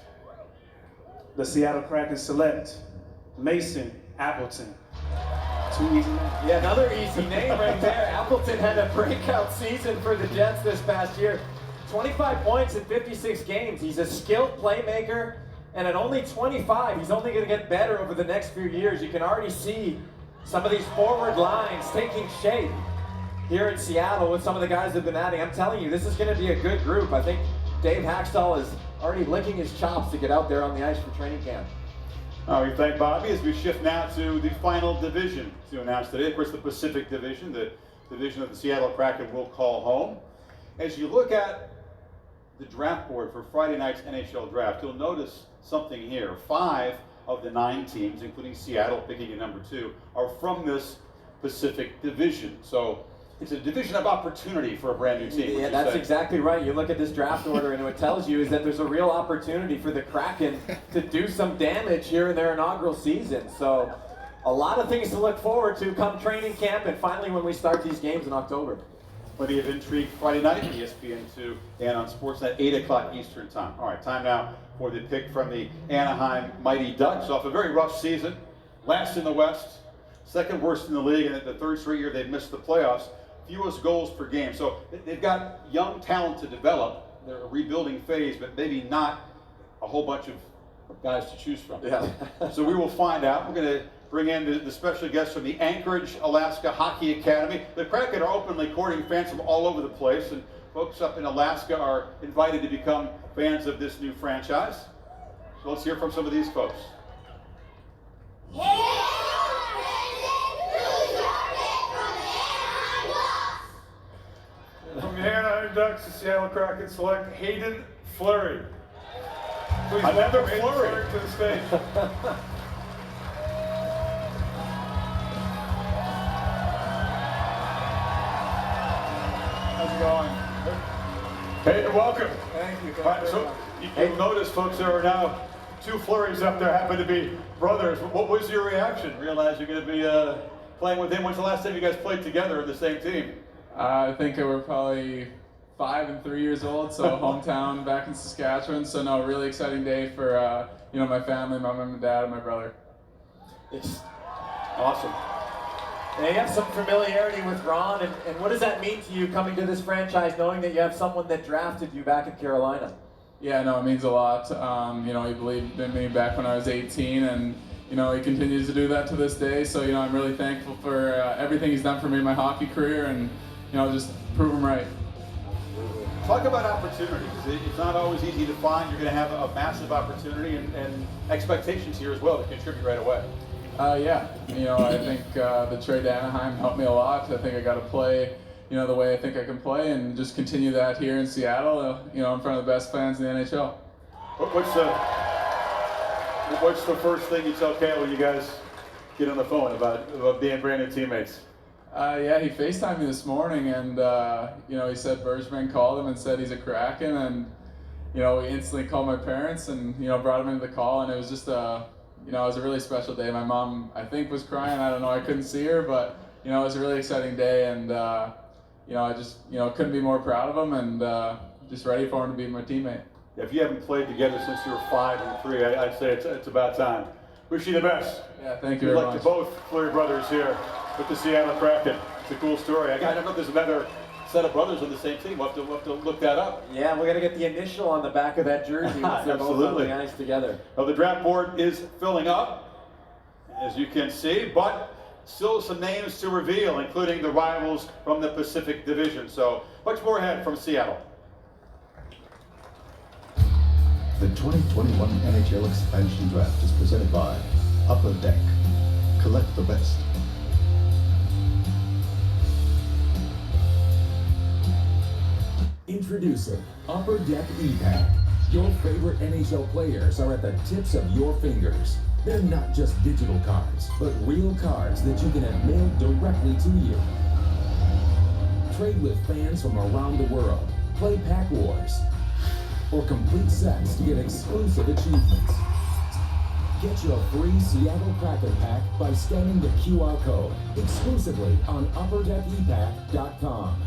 The Seattle Kraken select Mason Appleton. Too easy name. Yeah, another easy name right there. Appleton had a breakout season for the Jets this past year. 25 points in 56 games. He's a skilled playmaker, and at only 25, he's only going to get better over the next few years. You can already see some of these forward lines taking shape here in Seattle with some of the guys they've been adding. I'm telling you, this is going to be a good group. I think Dave Haxtell is already licking his chops to get out there on the ice for training camp. We thank Bobby as we shift now to the final division to announce today. Of course, the Pacific Division, the division of the Seattle Kraken will call home. As you look at the draft board for Friday night's NHL draft, you'll notice something here. 5 of the 9 teams, including Seattle picking at number 2, are from this Pacific Division. So it's a division of opportunity for a brand new team. Yeah, that's exactly right. You look at this draft order, and what it tells you is that there's a real opportunity for the Kraken to do some damage here in their inaugural season. So a lot of things to look forward to come training camp and finally when we start these games in October. Plenty of intrigue Friday night, ESPN2 and on Sportsnet, 8 o'clock Eastern time. All right, time now for the pick from the Anaheim Mighty Ducks. Off a very rough season, last in the West, second worst in the league, and the third straight year they've missed the playoffs. Fewest goals per game. So they've got young talent to develop. They're a rebuilding phase, but maybe not a whole bunch of guys to choose from. Yeah. So we will find out. We're going to bring in the special guest from the Anchorage, Alaska Hockey Academy. The Kraken are openly courting fans from all over the place, and folks up in Alaska are invited to become fans of this new franchise. So let's hear from some of these folks. From the Anaheim Ducks, the Seattle Kraken select Hayden Fleury. Please Another welcome Hayden Fleury to the stage. How's it going? Hayden, welcome. Thank you. So you'll notice, folks, there are now 2 Fleuries up there, happen to be brothers. What was your reaction? Realize you're going to be playing with him. When's the last time you guys played together in the same team? I think we're probably 5 and 3 years old, so hometown back in Saskatchewan. So no, really exciting day for my family, my mom and dad, and my brother. It's awesome. Now you have some familiarity with Ron, and what does that mean to you coming to this franchise, knowing that you have someone that drafted you back in Carolina? Yeah, no, it means a lot. He believed in me back when I was 18, and he continues to do that to this day. So I'm really thankful for everything he's done for me in my hockey career, and just prove him right. Talk about opportunities. It's not always easy to find. You're going to have a massive opportunity and expectations here as well to contribute right away. Yeah, I think the trade to Anaheim helped me a lot. I think I got to play, the way I think I can play, and just continue that here in Seattle, in front of the best fans in the NHL. What's the first thing you tell Cal when you guys get on the phone about being brand new teammates? Yeah, he FaceTimed me this morning, and he said Bergman called him and said he's a Kraken, and we instantly called my parents and brought him into the call, and it was just it was a really special day. My mom, I think, was crying. I don't know, I couldn't see her, but it was a really exciting day, and I just couldn't be more proud of him, and just ready for him to be my teammate. If you haven't played together since you were 5 and 3, I'd say it's about time. Wish you the best. Yeah, thank you Good very luck much. to both Fleury brothers here with the Seattle Kraken. It's a cool story. I don't know if there's another set of brothers on the same team. We'll have to look that up. Yeah, we're going to get the initial on the back of that jersey once they're both on the ice together. Well, the draft board is filling up, as you can see, but still some names to reveal, including the rivals from the Pacific Division. So much more ahead from Seattle. The 2021 NHL Expansion Draft is presented by Upper Deck. Collect the best. Introducing Introducing Upper Deck E-Pack. Your favorite NHL players are at the tips of your fingers. They're not just digital cards, but real cards that you can have mailed directly to you. Trade with fans from around the world, play Pack Wars, or complete sets to get exclusive achievements. Get your free Seattle Kraken pack by scanning the QR code exclusively on UpperDeckEpack.com.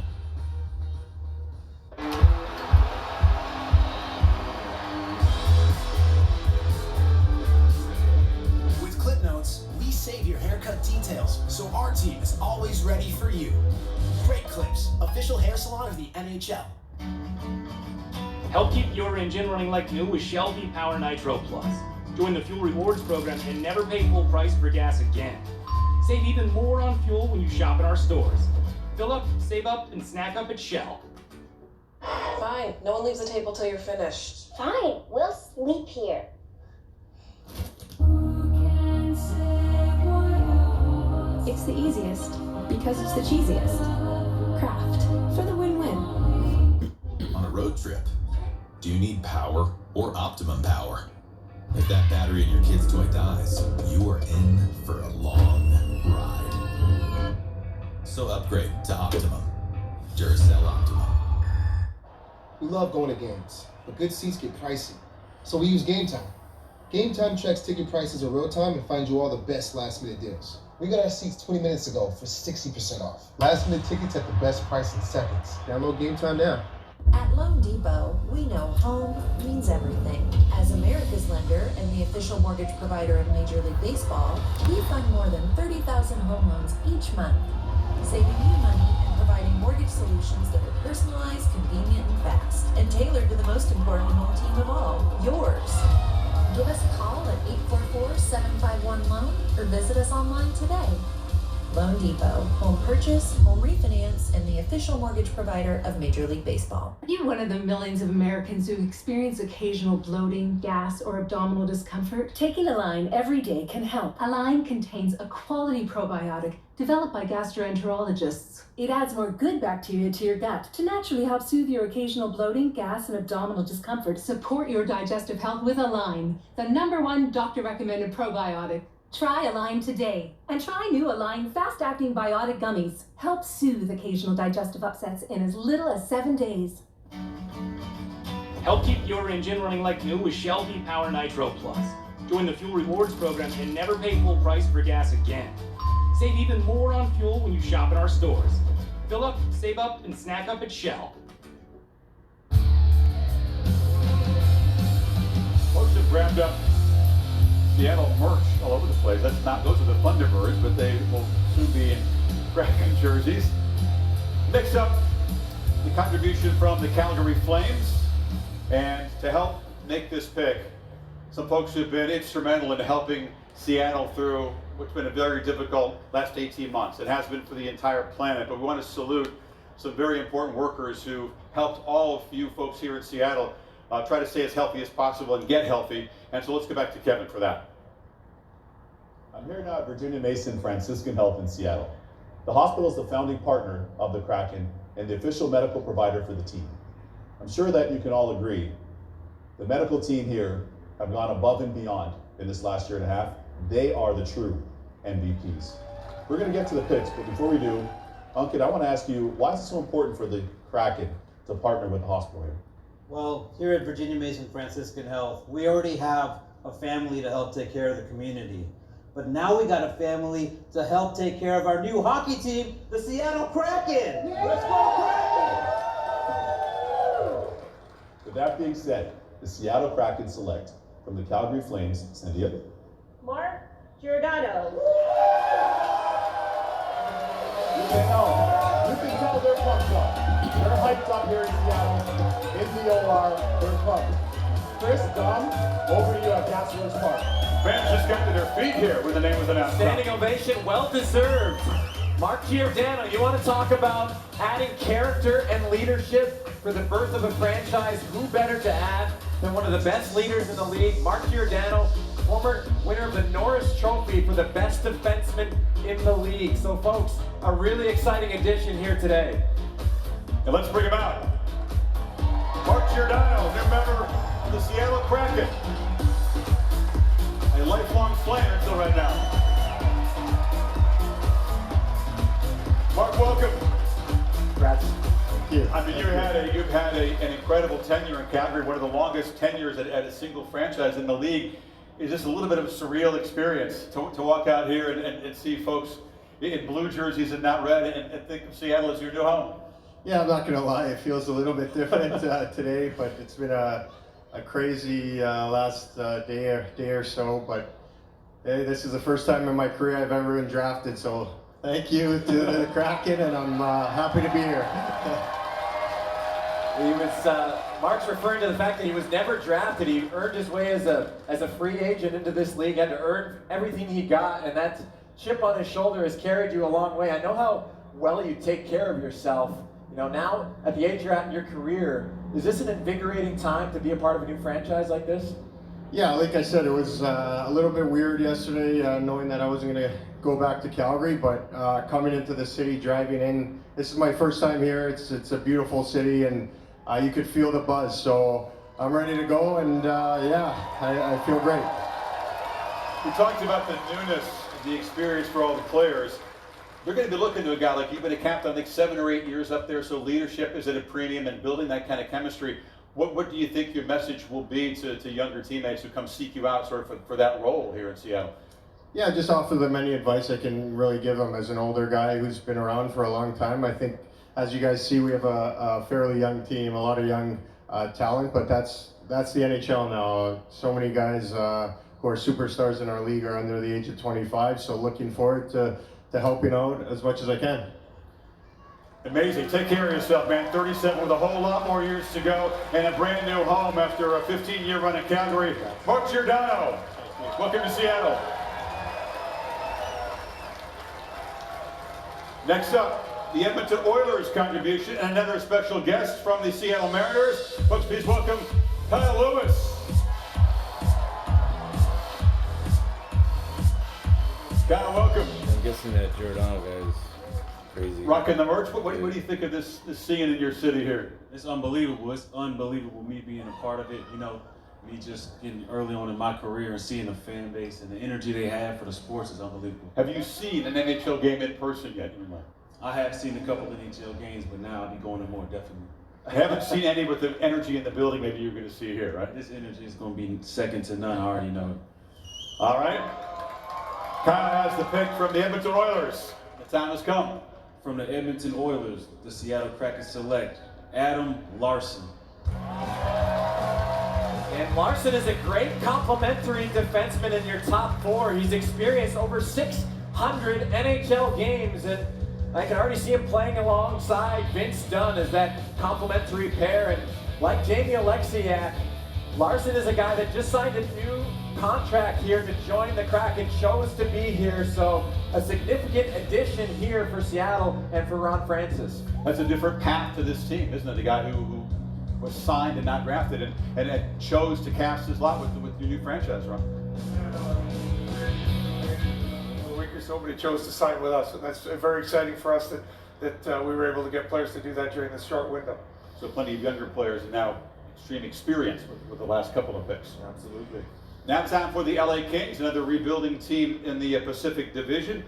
With Clip Notes, we save your haircut details, so our team is always ready for you. Great Clips, official hair salon of the NHL. Help keep your engine running like new with Shell V-Power Nitro Plus. Join the Fuel Rewards program and never pay full price for gas again. Save even more on fuel when you shop in our stores. Fill up, save up, and snack up at Shell. Fine. No one leaves the table till you're finished. Fine. We'll sleep here. It's the easiest because it's the cheesiest. Kraft for the win-win. On a road trip, do you need power or optimum power? If that battery in your kid's toy dies, you are in for a long ride. So upgrade to Optimum. Duracell Optimum. We love going to games, but good seats get pricey. So we use Game Time. Game Time checks ticket prices in real time and finds you all the best last-minute deals. We got our seats 20 minutes ago for 60% off. Last-minute tickets at the best price in seconds. Download Game Time now. At Loan Depot, we know home means everything. As America's lender and the official mortgage provider of Major League Baseball, we fund more than 30,000 home loans each month, saving you money and providing mortgage solutions that are personalized, convenient, and fast, and tailored to the most important home team of all, yours. Give us a call at 844-751-LOAN or visit us online today. Loan Depot, home purchase, home refinance, and the official mortgage provider of Major League Baseball. Are you one of the millions of Americans who experience occasional bloating, gas, or abdominal discomfort? Taking Align every day can help. Align contains a quality probiotic developed by gastroenterologists. It adds more good bacteria to your gut to naturally help soothe your occasional bloating, gas, and abdominal discomfort. Support your digestive health with Align, the #1 doctor-recommended probiotic. Try Align today, and try new Align fast-acting biotic gummies. Help soothe occasional digestive upsets in as little as 7 days. Help keep your engine running like new with Shell V-Power Nitro Plus. Join the Fuel Rewards program and never pay full price for gas again. Save even more on fuel when you shop in our stores. Fill up, save up, and snack up at Shell. Folks have grabbed up Seattle merch all over the place. Those are the Thunderbirds, but they will soon be in Kraken jerseys. Mix up the contribution from the Calgary Flames, and to help make this pick, some folks who have been instrumental in helping Seattle through what's been a very difficult last 18 months. It has been for the entire planet, but we want to salute some very important workers who helped all of you folks here in Seattle try to stay as healthy as possible and get healthy. And so let's go back to Kevin for that. I'm here now at Virginia Mason Franciscan Health in Seattle. The hospital is the founding partner of the Kraken and the official medical provider for the team. I'm sure that you can all agree, the medical team here have gone above and beyond in this last year and a half. They are the true MVPs. We're going to get to the picks, but before we do, Ankit, I want to ask you, why is it so important for the Kraken to partner with the hospital here? Well, here at Virginia Mason Franciscan Health, we already have a family to help take care of the community. But now we got a family to help take care of our new hockey team, the Seattle Kraken. Yeah. Let's go Kraken! With that being said, the Seattle Kraken select from the Calgary Flames, Cynthia. Mark Giordano. You can tell they're pumped up. They're hyped up here in Seattle. In the OR, they're pumped. Chris, Dom, over to you at Gasworks Park. Fans just got to their feet here when the name was announced. Standing ovation, well deserved. Mark Giordano, you want to talk about adding character and leadership for the birth of a franchise? Who better to add than one of the best leaders in the league? Mark Giordano, former winner of the Norris Trophy for the best defenseman in the league. So folks, a really exciting addition here today. And let's bring him out. Mark Giordano, new member of the Seattle Kraken. A lifelong Slayer until right now. Mark, welcome. Congrats. I mean, you've had an incredible tenure in Calgary, one of the longest tenures at a single franchise in the league. Is this a little bit of a surreal experience to walk out here and see folks in blue jerseys and not red and think of Seattle as your new home? Yeah, I'm not going to lie. It feels a little bit different today, but it's been a crazy last day or so. But hey, this is the first time in my career I've ever been drafted, so thank you to the Kraken, and I'm happy to be here. He was, Mark's referring to the fact that he was never drafted. He earned his way as a free agent into this league, had to earn everything he got, and that chip on his shoulder has carried you a long way. I know how well you take care of yourself. You know, now at the age you're at in your career, is this an invigorating time to be a part of a new franchise like this? Yeah, like I said, it was a little bit weird yesterday knowing that I wasn't going to go back to Calgary, but coming into the city, driving in, this is my first time here. It's a beautiful city, and you could feel the buzz, so I'm ready to go, and I feel great. We talked about the newness, the experience for all the players. They're going to be looking to a guy like you've been a captain, I think 7 or 8 years up there, so leadership is at a premium and building that kind of chemistry. What do you think your message will be to younger teammates who come seek you out sort of for that role here in Seattle? Yeah, just offer them any advice I can really give them as an older guy who's been around for a long time. I think, as you guys see, we have a fairly young team, a lot of young talent, but that's the NHL now. So many guys who are superstars in our league are under the age of 25, so looking forward to helping out as much as I can. Amazing. Take care of yourself, man. 37 with a whole lot more years to go and a brand new home after a 15-year run in Calgary. Mark Giordano, welcome to Seattle. Next up, the Edmonton Oilers contribution and another special guest from the Seattle Mariners. Folks, please welcome Kyle Lewis. Kyle, welcome. I'm guessing that Giordano guy is crazy. Rocking the merch. What do you think of this scene in your city here? It's unbelievable. It's unbelievable me being a part of it. You know, me just getting early on in my career and seeing the fan base and the energy they have for the sports is unbelievable. Have you seen an NHL game in person yet? I have seen a couple of NHL games, but now I'll be going to more, definitely. I haven't seen any with the energy in the building maybe you're going to see here, right? This energy is going to be second to none. I already know it. All right. Kyle has the pick from the Edmonton Oilers. The time has come. From the Edmonton Oilers, the Seattle Kraken select Adam Larson. And Larson is a great complementary defenseman in your top 4. He's experienced over 600 NHL games, and I can already see him playing alongside Vince Dunn as that complementary pair. And like Jamie Alexiak, Larson is a guy that just signed a new contract here to join the Kraken, chose to be here, so a significant addition here for Seattle and for Ron Francis. That's a different path to this team, isn't it? The guy who was signed and not drafted and chose to cast his lot with your new franchise, Ron. A week or so, but he chose to sign with us, and that's very exciting for us that we were able to get players to do that during this short window. So plenty of younger players and now extreme experience with the last couple of picks. Absolutely. Now time for the LA Kings, another rebuilding team in the Pacific Division.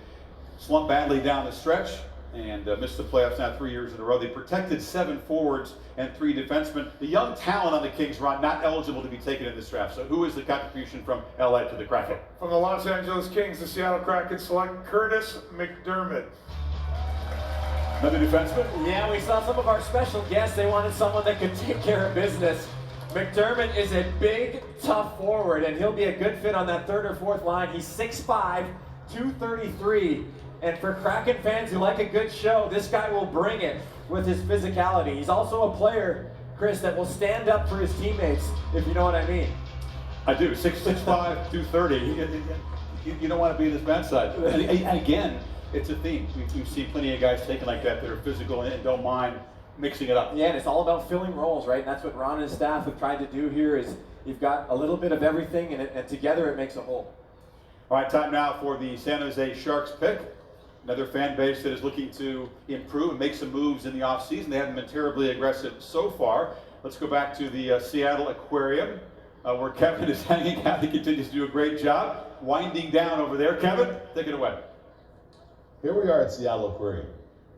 Slumped badly down the stretch and missed the playoffs now 3 years in a row. They protected 7 forwards and 3 defensemen. The young talent on the Kings, Ron, not eligible to be taken in this draft. So who is the contribution from LA to the Kraken? From the Los Angeles Kings, the Seattle Kraken select Curtis McDermott. Another defenseman? Yeah, we saw some of our special guests. They wanted someone that could take care of business. McDermott is a big, tough forward, and he'll be a good fit on that 3rd or 4th line. He's 6'5", 233, and for Kraken fans who like a good show, this guy will bring it with his physicality. He's also a player, Chris, that will stand up for his teammates, if you know what I mean. I do. 6'5", 230. You don't want to be in this bad side. And again, it's a theme. We've seen plenty of guys taken like that are physical and don't mind mixing it up. Yeah, and it's all about filling roles, right? And that's what Ron and his staff have tried to do here is you've got a little bit of everything, and together it makes a whole. All right, time now for the San Jose Sharks pick. Another fan base that is looking to improve and make some moves in the offseason. They haven't been terribly aggressive so far. let's go back to the Seattle Aquarium, where Kevin is hanging out. He continues to do a great job winding down over there. Kevin, take it away. Here we are at Seattle Aquarium,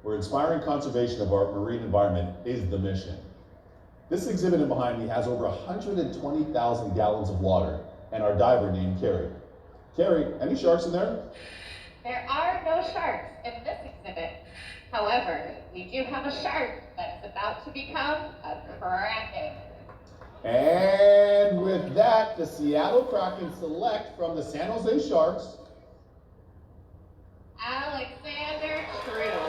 where inspiring conservation of our marine environment is the mission. This exhibit behind me has over 120,000 gallons of water and our diver named Carrie. Carrie, any sharks in there? There are no sharks in this exhibit. However, we do have a shark that's about to become a Kraken. And with that, the Seattle Kraken select from the San Jose Sharks, Alexander True.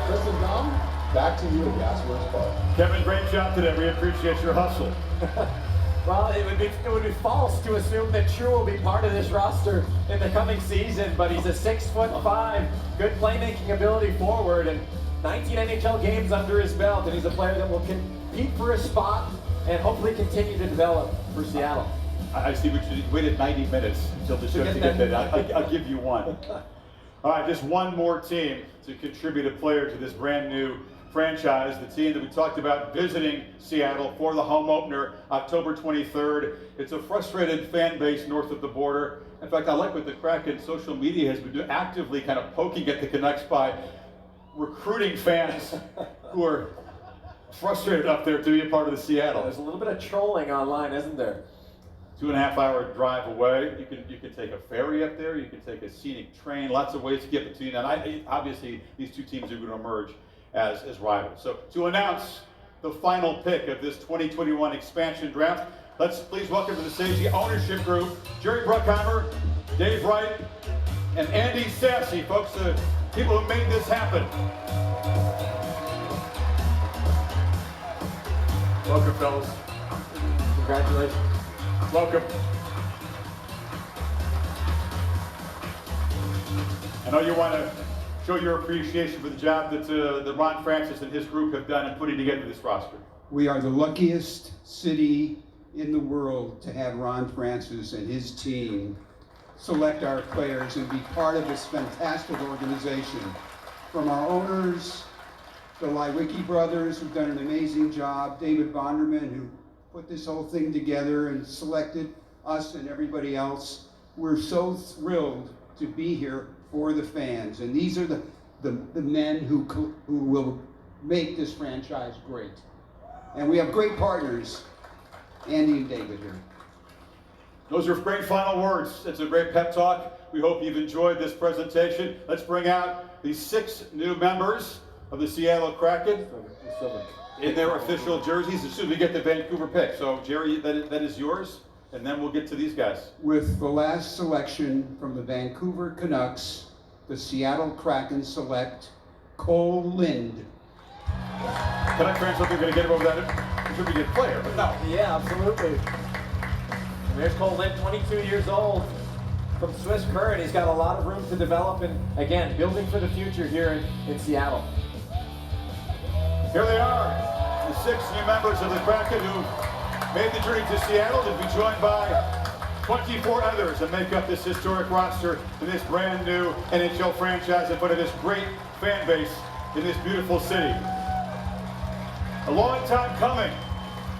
Chris and Dom, back to you at Gasworks Park. Kevin, great job today. We appreciate your hustle. Well, it would be false to assume that True will be part of this roster in the coming season, but he's a 6'5", good playmaking ability forward, and 19 NHL games under his belt, and he's a player that will compete for a spot and hopefully continue to develop for Seattle. I see what you waited 90 minutes until the show to get that. I'll give you one. All right, just one more team to contribute a player to this brand new franchise, the team that we talked about visiting Seattle for the home opener October 23rd. It's a frustrated fan base north of the border. In fact, I like what the Kraken social media has been doing, actively kind of poking at the Canucks by recruiting fans who are frustrated up there to be a part of the Seattle. There's a little bit of trolling online, isn't there? 2.5 hour drive away. You can take a ferry up there. You can take a scenic train. Lots of ways to get between. And obviously, these two teams are going to emerge as rivals. So to announce the final pick of this 2021 expansion draft, let's please welcome to the stage the ownership group, Jerry Bruckheimer, Dave Wright, and Andy Sassy, folks, the people who made this happen. Welcome, fellas. Congratulations. Welcome. I know you want to show your appreciation for the job that Ron Francis and his group have done in putting together this roster. We are the luckiest city in the world to have Ron Francis and his team select our players and be part of this fantastic organization. From our owners, the Lewicki brothers, who've done an amazing job, David Bonderman, who put this whole thing together and selected us and everybody else. We're so thrilled to be here for the fans, and these are the men who will make this franchise great. And we have great partners, Andy and David here. Those are great final words. It's a great pep talk. We hope you've enjoyed this presentation. Let's bring out the 6 new members of the Seattle Kraken in their official jerseys as soon as we get the Vancouver pick. So Jerry, that is yours, and then we'll get to these guys. With the last selection from the Vancouver Canucks, the Seattle Kraken select Cole Lind. Canuck fans hope you're going to get him over that. He's a pretty good player, but no. Yeah, absolutely. There's Cole Lind, 22 years old, from Swiss Current. He's got a lot of room to develop, and again, building for the future here in Seattle. Here they are, the 6 new members of the Kraken who made the journey to Seattle to be joined by 24 others that make up this historic roster in this brand new NHL franchise in front of this great fan base in this beautiful city. A long time coming,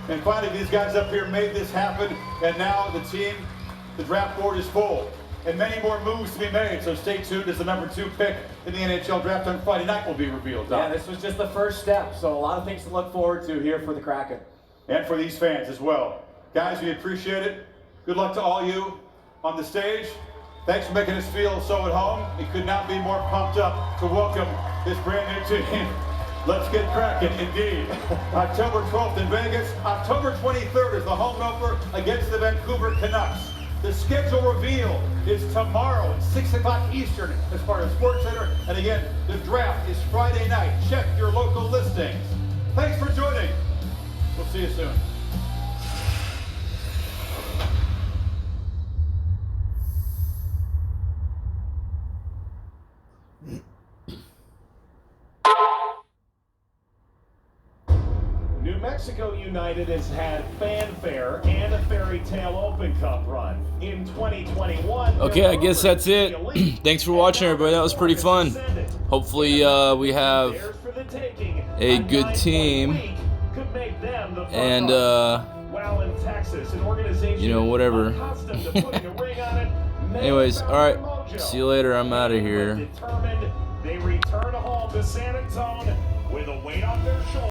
and finally these guys up here made this happen, and now the draft board is full, and many more moves to be made, so stay tuned as the number 2 pick in the NHL draft on Friday night will be revealed. Yeah, this was just the first step, so a lot of things to look forward to here for the Kraken. And for these fans as well. Guys, we appreciate it. Good luck to all you on the stage. Thanks for making us feel so at home. We could not be more pumped up to welcome this brand new team. Let's get cracking, indeed. October 12th in Vegas. October 23rd is the home opener against the Vancouver Canucks. The schedule reveal is tomorrow at 6 o'clock Eastern as part of SportsCenter. And again, the draft is Friday night. Check your local listings. Thanks for joining. We'll see you soon. New Mexico United has had fanfare and a fairy tale Open Cup run. In 2021... Okay, I guess that's it. Thanks for watching, everybody. That was pretty fun. Hopefully we have a good team. could make And Well, in Texas, an organization you know, whatever. accustomed to putting a ring on it, Anyways, all right. See you later. I'm out of here. determined they return home to San Antonio with a weight off their shoulders.